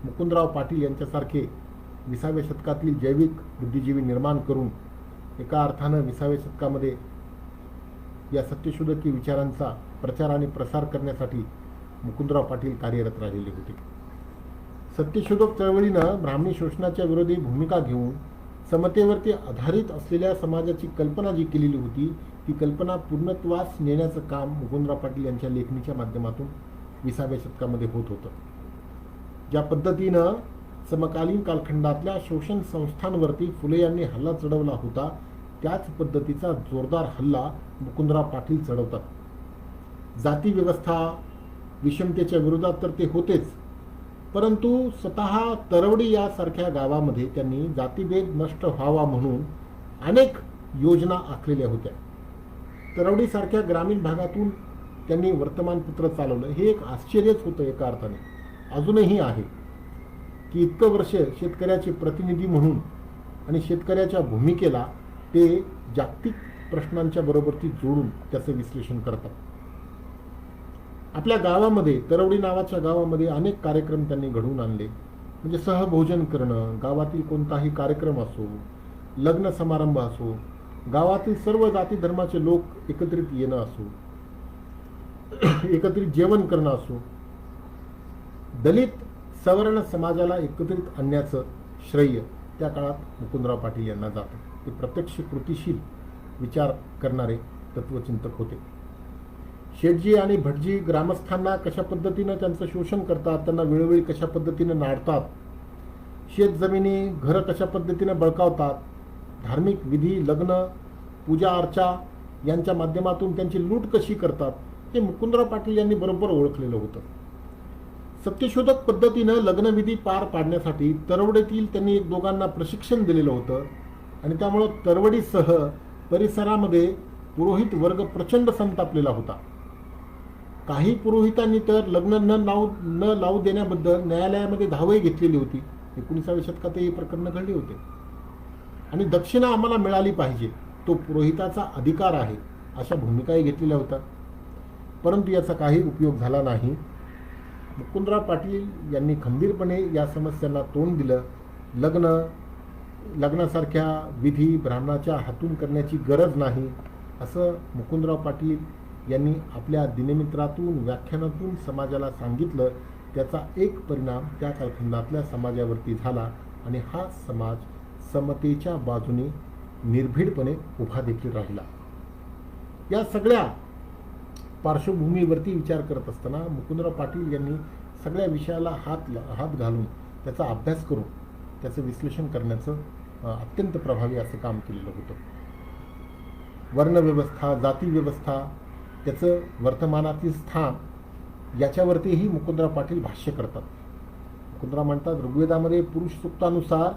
मुकुंदराव पाटील यांच्यासारखे 20व्या शतकातील जैविक बुद्धिजीवी निर्माण करून एका अर्थानं 20व्या शतकामध्ये या सत्यशोधकी विचारांचा प्रचार आणि प्रसार करण्यासाठी मुकुंदराव पाटील कार्यरत राहिलेले होते. सत्यशोधक चळवळीनं ब्राह्मणी शोषणाच्या विरोधी भूमिका घेऊन समतेवरती आधारित असलेल्या समाजाची कल्पना जी केलेली होती ती कल्पना पूर्णत्वास नेण्याचं काम मुकुंदराव पाटील यांच्या लेखणीच्या माध्यमातून 20व्या शतकामध्ये होत होतं. ज्या पद्धतीनं समकालीन कालखंडातल्या शोषण संस्थांवरती फुले यांनी हल्ला चढवला होता त्याच पद्धतीचा जोरदार हल्ला मुकुंदराव पाटील चढवतात. जाती व्यवस्था विषमतेच्या विरोधात तर ते होतेच, परंतु स्वतः तरवडी यासारख्या गावामध्ये त्यांनी जातीभेद नष्ट व्हावा म्हणून अनेक योजना आखलेल्या होत्या. तरवडीसारख्या ग्रामीण भागातून त्यांनी वर्तमानपत्र चालवलं. हे एक आश्चर्यच होतं एका अर्थाने, अजूनही आहे की इतकं वर्ष शेतकऱ्याचे प्रतिनिधी म्हणून आणि शेतकऱ्याच्या भूमिकेला ते जागतिक प्रश्नांच्या बरोबरती जोडून त्याचं विश्लेषण करतात. आपल्या गावामध्ये, तरवडी नावाच्या गावामध्ये अनेक कार्यक्रम त्यांनी घडवून आणले. म्हणजे सहभोजन करणं, गावातील कोणताही कार्यक्रम असो, लग्न समारंभ असो, गावातील सर्व जाती धर्माचे लोक एकत्रित येणं असो, एकत्रित जेवण करणं असो, दलित सवर्ण समाजाला एकत्रित आणण्याचं श्रेय त्या काळात मुकुंदराव पाटील यांना जातं. ते प्रत्यक्ष कृतीशील विचार करणारे तत्वचिंतक होते. शेठजी आणि भटजी ग्रामस्थांना कशा पद्धतीनं त्यांचं शोषण करतात, त्यांना वेळोवेळी कशा पद्धतीनं नाडतात, शेत जमिनी घरं कशा पद्धतीनं बळकावतात, धार्मिक विधी, लग्न, पूजा अर्चा यांच्या माध्यमातून त्यांची लूट कशी करतात, हे मुकुंदराव पाटील यांनी बरोबर ओळखलेलं होतं. सत्यशोधक पद्धतीनं लग्नविधी पार पाडण्यासाठी तरवडीतील त्यांनी एक दोघांना प्रशिक्षण दिलेलं होतं आणि त्यामुळं तरवडीसह परिसरामध्ये पुरोहित वर्ग प्रचंड संतापलेला होता. काही पुरोहितांनी तर लग्न न लावू देण्याबद्दल न्यायालयामध्ये धावही घेतलेली होती. 19व्या शतकात हे प्रकरण घडले होते. आणि दक्षिणा आम्हाला मिळाली पाहिजे, तो पुरोहिताचा अधिकार आहे, अशा भूमिकाही घेतलेल्या होत्या. परंतु याचा काही उपयोग झाला नाही. मुकुंदराव पाटील यांनी खंबीरपणे या समस्यांना तोंड दिलं. लग्नासारख्या विधी ब्राह्मणाच्या हातून करण्याची गरज नाही असं मुकुंदराव पाटील यांनी आपल्या दिनमित्रातून, व्याख्यानातून समाजाला सांगितलं. त्याचा एक परिणाम त्या कालखंडातल्या समाजावरती झाला आणि हा समाज समतेच्या बाजूने निर्भीडपणे उभा देखील राहिला. या सगळ्या पार्श्वभूमीवरती विचार करत असताना मुकुंदराव पाटील यांनी सगळ्या विषयाला हात घालून त्याचा अभ्यास करून त्याचं विश्लेषण करण्याचं अत्यंत प्रभावी असं काम केलेलं होतं. वर्णव्यवस्था, जातीव्यवस्था, त्याचं वर्तमानातील स्थान याच्यावरतीही मुकुंदराव पाटील भाष्य करतात. मुकुंदराव म्हणतात, ऋग्वेदामध्ये पुरुष सूक्तानुसार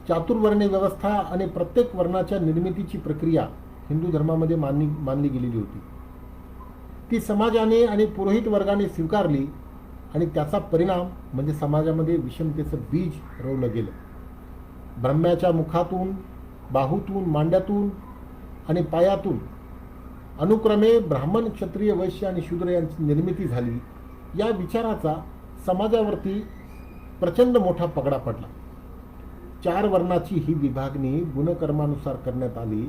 चातुर्वर्ण्य व्यवस्था आणि प्रत्येक वर्णाच्या निर्मितीची प्रक्रिया हिंदू धर्मामध्ये मानली गेलेली होती. ती समाजाने आणि पुरोहित वर्गाने स्वीकारली आणि त्याचा परिणाम म्हणजे समाजामध्ये विषमतेचं बीज रोवलं गेलं. ब्रह्म्याच्या मुखातून, बाहूतून, मांड्यातून आणि पायातून अनुक्रमे ब्राह्मण, क्षत्रिय, वैश्य आणि शूद्र यांची निर्मिती झाली. या विचाराचा समाजावरती प्रचंड मोठा पगडा पडला. 4 वर्णाची ही विभागणी गुणकर्मानुसार करण्यात आली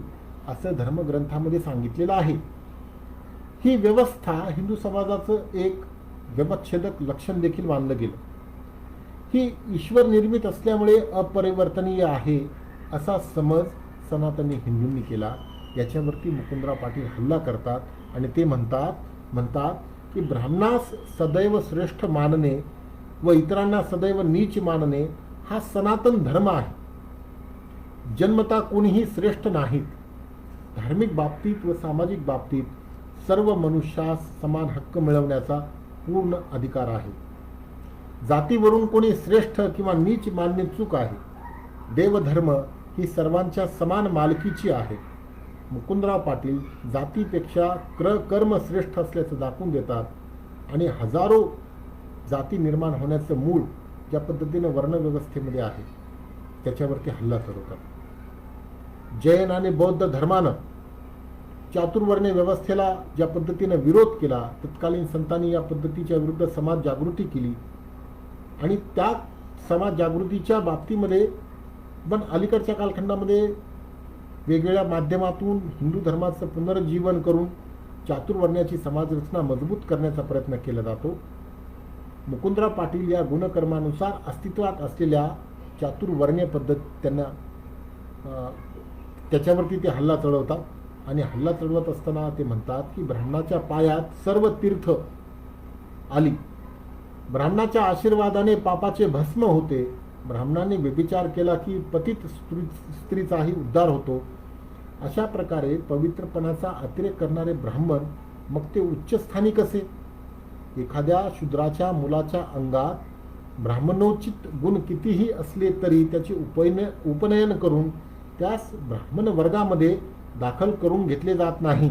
असं धर्मग्रंथामध्ये सांगितलेलं आहे. ही व्यवस्था हिंदू समाजाचं एक व्यवच्छेदक लक्षण देखील मानलं गेलं. ही ईश्वर निर्मित असल्यामुळे अपरिवर्तनीय आहे असा समज सनातनी हिंदूंनी केला. याच्यावरती मुकुंदराव पाटील हल्ला करतात आणि ते म्हणतात की ब्राह्मणास सदैव श्रेष्ठ मानणे व इतरांना सदैव नीच मानणे हा सनातन धर्म आहे. जन्मता कोणीही श्रेष्ठ नाहीत. धार्मिक बाबतीत व सामाजिक बाबतीत सर्व मनुष्यास समान हक्क मिळवण्याचा पूर्ण अधिकार आहे. जातीवरून कोणी श्रेष्ठ किंवा नीच मानणे चूक आहे. देवधर्म ही सर्वांच्या समान मालकीची आहे. मुकुंदराव पाटील जातीपेक्षा कर्म श्रेष्ठ असल्याचं दाखवून देतात आणि हजारो जाती निर्माण होण्याचं मूळ ज्या पद्धतीनं वर्णव्यवस्थेमध्ये आहे त्याच्यावरती हल्ला चढवतात. जैन आणि बौद्ध धर्मानं चातुर्वर्ण्य व्यवस्थेला ज्या पद्धतीनं विरोध केला, तत्कालीन संतांनी या पद्धतीच्या विरुद्ध समाज जागृती केली आणि त्या समाज जागृतीच्या बाबतीमध्ये पण अलीकडच्या कालखंडामध्ये वेगवेगळ्या माध्यमातून हिंदू धर्माचं पुनरुज्जीवन करून चातुर्वर्ण्याची समाजरचना मजबूत करण्याचा प्रयत्न केला जातो. मुकुंदराव पाटील या गुणकर्मानुसार अस्तित्वात असलेल्या चातुर्वर्ण्य पद्धत त्याच्यावरती ते हल्ला चढवतात आणि हल्ला चढवत असताना ते म्हणतात की ब्राह्मणाच्या पायात सर्व तीर्थ आली. ब्राह्मणाच्या आशीर्वादाने पापाचे भस्म होते. ब्राह्मणाने व्यभिचार केला की पतित स्त्रीचाही उद्धार होतो. अशा प्रकारे पवित्रपणाचा अतिरेक करणारे ब्राह्मण मग ते उच्चस्थानी कसे? एखाद्या शूद्राच्या मुलाच्या अंगात ब्राह्मणोचित गुण कितीही असले तरी त्याचे उपनयन करून त्यास ब्राह्मण वर्गामध्ये दाखल करून घेतले जात नाही.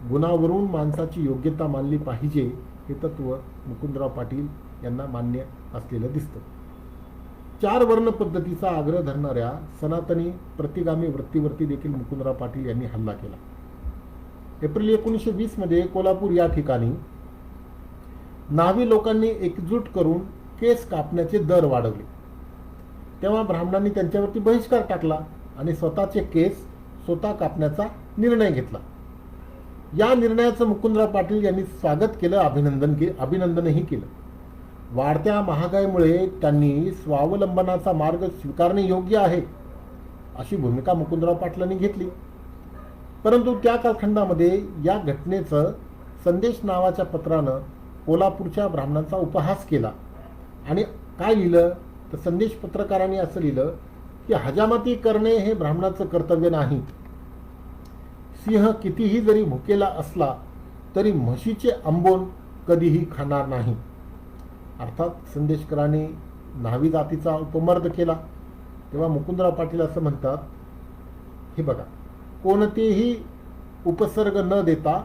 गुणावरून माणसाची योग्यता मानली पाहिजे हे तत्व मुकुंदराव पाटील यांना मान्य असलेलं दिसतं. 4 वर्ण पद्धतीचा आग्रह धरणाऱ्या सनातनी प्रतिगामी वृत्तीवरती देखील मुकुंदराव पाटील यांनी हल्ला केला. एप्रिल 1920 मध्ये कोल्हापूर या ठिकाणी न्हावी लोकांनी एकजूट करून केस कापण्याचे दर वाढवले. तेव्हा ब्राह्मणांनी त्यांच्यावरती बहिष्कार टाकला आणि स्वतःचे केस स्वतः कापण्याचा निर्णय घेतला. या निर्णयाचं मुकुंदराव पाटील यांनी स्वागत केलं, अभिनंदनही केलं. वाढत्या महागाईमुळे त्यांनी स्वावलंबनाचा मार्ग स्वीकारणे योग्य आहे अशी भूमिका मुकुंदराव पाटलांनी घेतली. परंतु त्या कालखंडामध्ये या घटनेचं संदेश नावाच्या पत्रानं कोल्हापूरच्या ब्राह्मणांचा उपहास केला आणि काय लिहिलं तर संदेश पत्रकारांनी असं लिहिलं की हजामती करणे हे ब्राह्मणाचं कर्तव्य नाही. सिंह कितीही जरी भुकेला असला तरी म्हशीचे आंबोन कधीही खाणार नाही. अर्थात संदेशकरांनी न्हावी जातीचा उपमर्द केला. तेव्हा मुकुंदराव पाटील असं म्हणतात, हे बघा, कोणतेही उपसर्ग न देता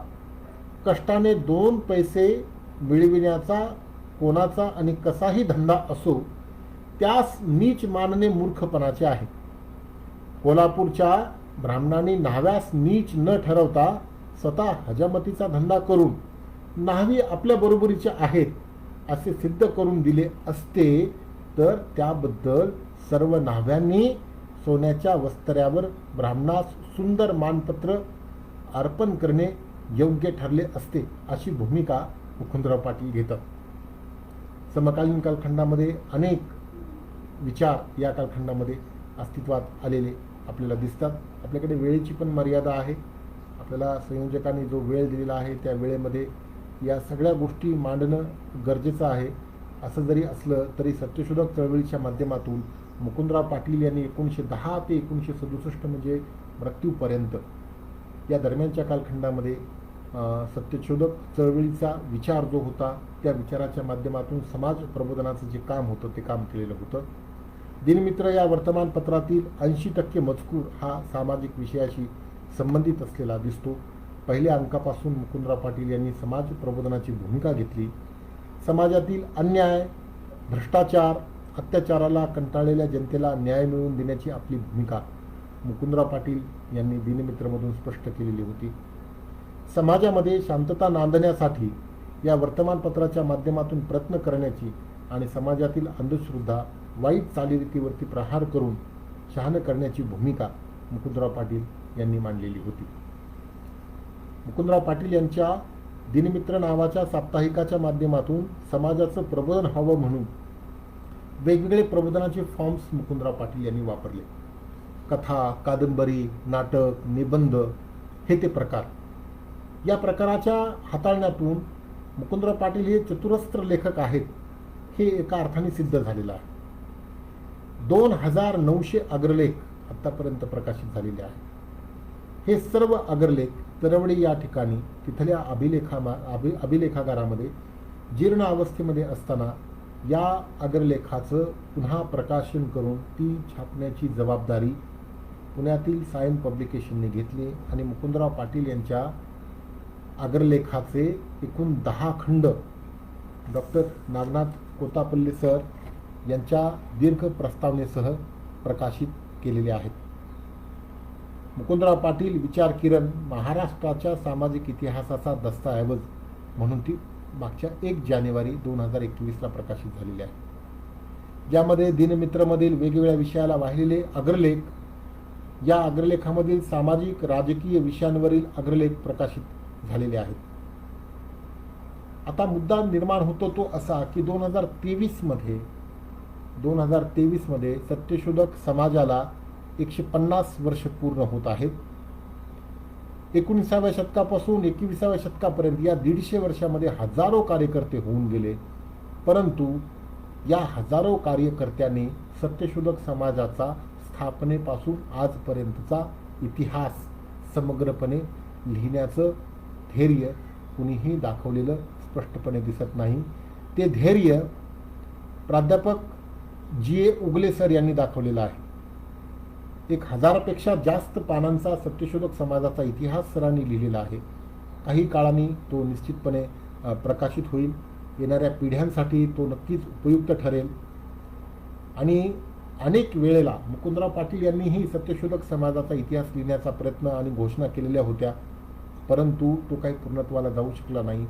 कष्टाने 2 पैसे मिळविण्याचा कोणाचा आणि कसाही धंदा असो त्यास नीच मानणे मूर्खपणाचे आहे. कोल्हापूरच्या ब्राह्मणांनी न्हाव्यास नीच न ठरवता स्वतः हजामतीचा धंदा करून न्हावी आपल्या बरोबरीचे आहेत असे सिद्ध करून दिले असते तर त्याबद्दल सर्व न्हाव्यांनी सोन्याच्या वस्त्र्यावर ब्राह्मणास सुंदर मानपत्र अर्पण करणे योग्य ठरले असते अशी भूमिका मुकुंदराव पाटील घेतात. समकालीन कालखंडामध्ये अनेक विचार या कालखंडामध्ये अस्तित्वात आलेले आपल्याला दिसतात. आपल्याकडे वेळेची पण मर्यादा आहे. आपल्याला संयोजकांनी जो वेळ दिलेला आहे त्या वेळेमध्ये या सगळ्या गोष्टी मांडणं गरजेचं आहे. असं जरी असलं तरी सत्यशोधक चळवळीच्या माध्यमातून मुकुंदराव पाटील यांनी 1910 ते 1967 म्हणजे मृत्यूपर्यंत या दरम्यानच्या कालखंडामध्ये सत्यशोधक चळवळीचा विचार जो होता त्या विचाराच्या माध्यमातून समाज प्रबोधनाचं जे काम होतं ते काम केलेलं होतं. दिनमित्र या वर्तमानपत्रातील 80% मजकूर हा सामाजिक विषयाशी संबंधित असलेला दिसतो. पहिल्या अंकापासून मुकुंदराव पाटील यांनी समाज प्रबोधनाची भूमिका घेतली. समाजातील अन्याय, भ्रष्टाचार, अत्याचाराला कंटाळलेल्या जनतेला न्याय मिळवून देण्याची आपली भूमिका मुकुंदराव पाटील यांनी दिनमित्रमधून स्पष्ट केलेली होती. समाजामध्ये शांतता नांदण्यासाठी या वर्तमानपत्राच्या माध्यमातून प्रयत्न करण्याची आणि समाजातील अंधश्रद्धा, वाईट चालीरीतीवरती प्रहार करून शहाणं करण्याची भूमिका मुकुंदराव पाटील यांनी मांडलेली होती. मुकुंदराव पाटील यांच्या दिनमित्र नावाच्या साप्ताहिकाच्या माध्यमातून समाजाचं प्रबोधन व्हावं म्हणून वेगवेगळे प्रबोधनाचे फॉर्म्स मुकुंदराव पाटील यांनी वापरले. कथा, कादंबरी, नाटक, निबंध हे ते प्रकार. या प्रकाराच्या हाताळण्यातून मुकुंदराव पाटील हे चतुरस्त्र लेखक आहेत हे एका अर्थाने सिद्ध झालेलं आहे. 2900 अग्रलेख आतापर्यंत प्रकाशित झालेले आहेत. हे सर्व अग्रलेख तरवडे या ठिकाणी तिथल्या अभिलेखागारामध्ये जीर्ण अवस्थेमध्ये असताना या अग्रलेखाचं पुन्हा प्रकाशन करून ती छापण्याची जबाबदारी पुण्यातील सायन पब्लिकेशनने घेतली आणि मुकुंदराव पाटील यांच्या अग्रलेखाचे एकूण 10 खंड डॉक्टर नागनाथ कोतापल्ले सर यांच्या दीर्घ प्रस्तावनेसह प्रकाशित केलेले आहेत. मुकुंदराव पाटील विचार किरण महाराष्ट्राच्या सामाजिक इतिहासाचा दस्तऐवज म्हणून ती मागच्या 1 जानेवारी 2021ला प्रकाशित झालेली आहे. ज्यामध्ये दिनमित्रमधील वेगवेगळ्या विषयाला वाहिलेले अग्रलेख, या अग्रलेखामधील सामाजिक राजकीय विषयांवरील अग्रलेख प्रकाशित झालेले आहेत. आता मुद्दा निर्माण होतो तो असा की 2023 मध्ये सत्यशोधक समाजाला 150 वर्ष पूर्ण होत आहेत. 19व्या शतकापासून 21व्या शतकापर्यंत या 150 वर्षामध्ये हजारो कार्यकर्ते होऊन गेले. परंतु या हजारो कार्यकर्त्यांनी सत्यशोधक समाजाचा स्थापनेपासून आजपर्यंतचा इतिहास समग्रपणे लिहिण्याचं धैर्य कुणीही दाखवलेलं स्पष्टपणे दिसत नाही. ते धैर्य प्राध्यापक G.A. उगले सर यांनी दाखवलेलं आहे. 1000पेक्षा जास्त पानांचा सत्यशोधक समाजाचा इतिहास सरांनी लिहिलेला आहे. काही काळाने तो निश्चितपणे प्रकाशित होईल. येणाऱ्या पिढ्यांसाठी तो नक्कीच उपयुक्त ठरेल. आणि अनेक वेळेला मुकुंदराव पाटील यांनीही सत्यशोधक समाजाचा इतिहास लिहिण्याचा प्रयत्न आणि घोषणा केलेल्या होत्या, परंतु तो काही पूर्णत्वाला जाऊ शकला नाही.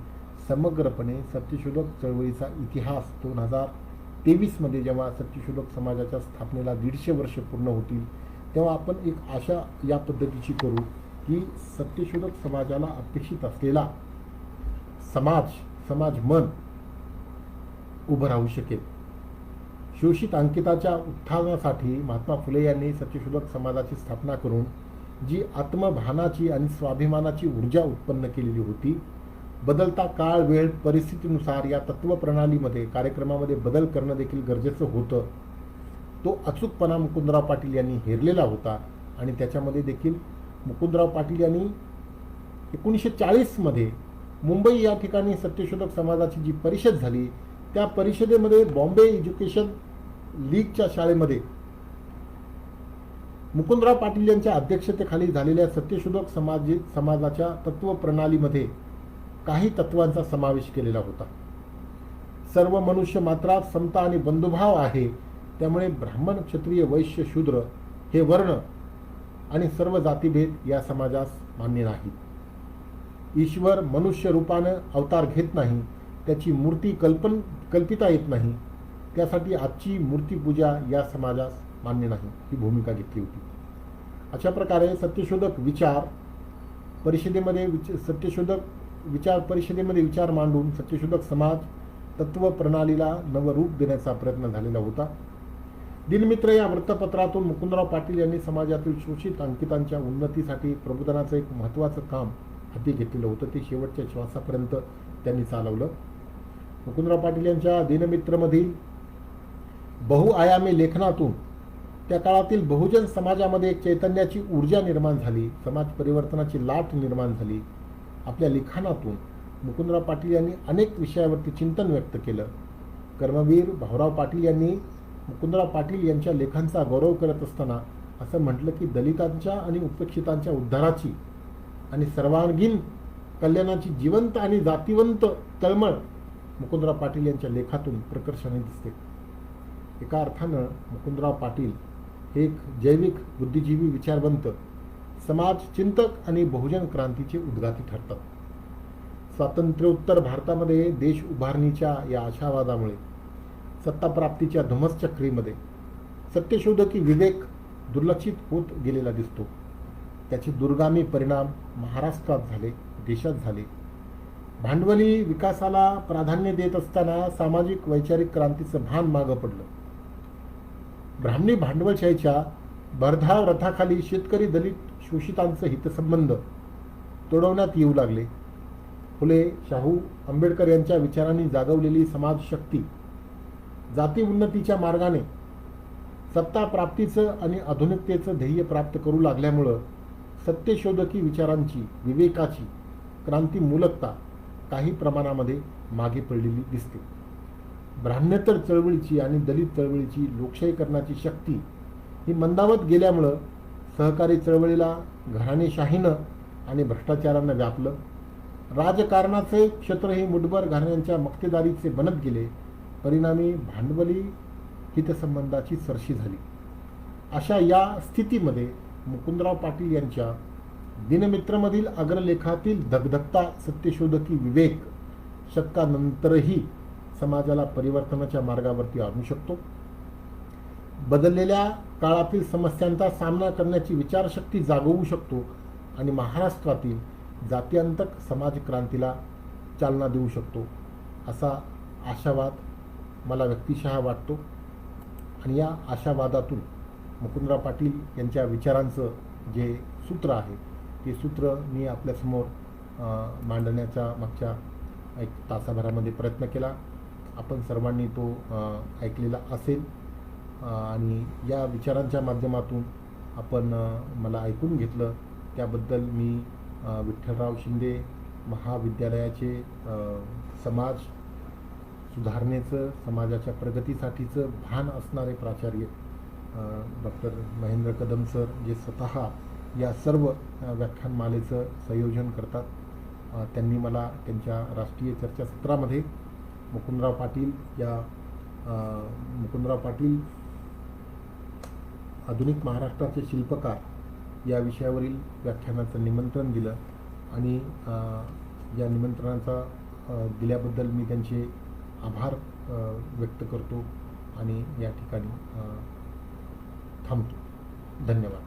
समग्रपणे सत्यशोधक चळवळीचा इतिहास 2023 मध्ये जेव्हा सत्यशोधक समाजाच्या स्थापनेला 150 वर्ष पूर्ण होतील तेव्हा आपण एक आशा या पद्धतीची करू की सत्यशोधक समाजाला अपेक्षित असलेला समाज मन उभं राहू शकेल. शोषित अंकिताच्या उत्थानासाठी महात्मा फुले यांनी सत्यशोधक समाजाची स्थापना करून जी आत्मभानाची आणि स्वाभिमानाची ऊर्जा उत्पन्न केलेली होती, बदलता काळ, वेळ, परिस्थितीनुसार या तत्वप्रणालीमध्ये कार्यक्रमामध्ये बदल करणं देखील गरजेचं होतं. तो अचूकपणा मुकुंदराव पाटील यांनी हेरलेला होता आणि त्याच्यामध्ये देखील मुकुंदराव पाटील यांनी 1940 मध्ये मुंबई या ठिकाणी सत्यशोधक समाजाची जी परिषद झाली त्या परिषदेमध्ये बॉम्बे एज्युकेशन लीगच्या शाळेमध्ये मुकुंदराव पाटील यांच्या अध्यक्षतेखाली झालेल्या सत्यशोधक समाजाच्या तत्वप्रणालीमध्ये काही तत्वांचा समावेश केलेला होता. सर्व मनुष्य मात्रात समता आणि बंधुभाव आहे, त्यामुळे ब्राह्मण, क्षत्रिय, वैश्य, शूद्र हे वर्ण आणि सर्व जातीभेद या समाजास मान्य नाहीत. ईश्वर मनुष्य रूपानं अवतार घेत नाही, त्याची मूर्ती कल्पिता येत नाही, त्यासाठी आजची मूर्तीपूजा या समाजास मान्य नाही, ही भूमिका घेतली होती. अशा प्रकारे सत्यशोधक विचार परिषदेमध्ये विचार मांडून सत्यशोधक समाज तत्वप्रणालीला नवरूप देण्याचा प्रयत्न झालेला होता. दिनमित्र या वृत्तपत्रातून मुकुंदराव पाटील यांनी समाजातील शोषित अंकितांच्या उन्नतीसाठी प्रबोधनाचं एक महत्त्वाचं काम हाती घेतलेलं होतं. ते शेवटच्या श्वासापर्यंत त्यांनी चालवलं. मुकुंदराव पाटील यांच्या दिनमित्रमधील बहुआयामी लेखनातून त्या काळातील बहुजन समाजामध्ये एक चैतन्याची ऊर्जा निर्माण झाली, समाज परिवर्तनाची लाट निर्माण झाली. आपल्या लिखाणातून मुकुंदराव पाटील यांनी अनेक विषयावरती चिंतन व्यक्त केलं. कर्मवीर भाऊराव पाटील यांनी मुकुंदराव पाटील यांच्या लेखांचा गौरव करत असताना असं म्हटलं की दलितांच्या आणि उपेक्षितांच्या उद्धाराची आणि सर्वांगीण कल्याणाची जिवंत आणि जातीवंत तळमळ मुकुंदराव पाटील यांच्या लेखातून प्रकर्षाने दिसते. एका अर्थानं मुकुंदराव पाटील हे एक जैविक बुद्धिजीवी विचारवंत समाज चिंतक आणि बहुजन क्रांतीचे उद्गाती ठरतात. स्वातंत्र्योत्तर भारतामध्ये देश उभारणीच्या या आशावादामुळे सत्ताप्राप्तीच्या धुमसचक्रीमध्ये सत्यशोधकी विवेक दुर्लक्षित होत गेलेला दिसतो. त्याचे दुर्गामी परिणाम महाराष्ट्रात झाले, देशात झाले. भांडवली विकासाला प्राधान्य देत असताना सामाजिक वैचारिक क्रांतीचं भान मागं पडलं. ब्राह्मणी भांडवलशाहीच्या भरधाव रथाखाली शेतकरी दलित शोषितांचे हितसंबंध तोडवण्यात येऊ लागले. फुले, शाहू, आंबेडकर यांच्या विचारांनी जागवलेली समाजशक्ती जाती उन्नतीच्या मार्गाने सत्ता प्राप्तीचं आणि आधुनिकतेचं ध्येय प्राप्त करू लागल्यामुळं सत्यशोधकी विचारांची, विवेकाची क्रांतीमूलकता काही प्रमाणामध्ये मागे पडलेली दिसते. ब्राह्मणेतर चळवळीची आणि दलित चळवळीची लोकशाहीकरणाची शक्ती ही मंदावत गेल्यामुळं सहकारी चळवळीला घराणेशाहीनं आणि भ्रष्टाचारानं व्यापलं. राजकारणाचे क्षेत्र हे मुठभर घराण्यांच्या मक्तेदारीचे बनत गेले. परिणामी भांडवली हितसंबंधाची सरशी झाली. अशा या स्थितीमध्ये मुकुंदराव पाटील यांच्या दिनमित्रमधील अग्रलेखातील धगधगता सत्यशोधकी विवेक शतकानंतरही समाजाला परिवर्तनाच्या मार्गावरती आणू शकतो. बदललेल्या काळातील समस्यांचा सामना करण्याची विचारशक्ती जागवू शकतो आणि महाराष्ट्रातील जात्यांतक समाजक्रांतीला चालना देऊ शकतो असा आशावाद मला व्यक्तिशः वाटतो. आणि या आशावादातून मुकुंदराव पाटील यांच्या विचारांचं जे सूत्र आहे ते सूत्र मी आपल्यासमोर मांडण्याचा मागच्या एक तासाभरामध्ये प्रयत्न केला. आपण सर्वांनी तो ऐकलेला असेल आणि या विचारांच्या माध्यमातून आपण मला ऐकून घेतलं त्याबद्दल मी विठ्ठलराव शिंदे महाविद्यालयाचे समाज सुधारणेचं, समाजाच्या प्रगतीसाठीचं भान असणारे प्राचार्य डॉक्टर महेंद्र कदम सर, जे स्वतः या सर्व व्याख्यानमालेचं संयोजन करतात, त्यांनी मला त्यांच्या राष्ट्रीय चर्चासत्रामध्ये मुकुंदराव पाटील आधुनिक महाराष्ट्राचे शिल्पकार या विषयावरील व्याख्यानाचं निमंत्रण दिलं आणि या निमंत्रणाचा दिल्याबद्दल मी त्यांचे आभार व्यक्त करतो आणि या ठिकाणी थांबतो. धन्यवाद.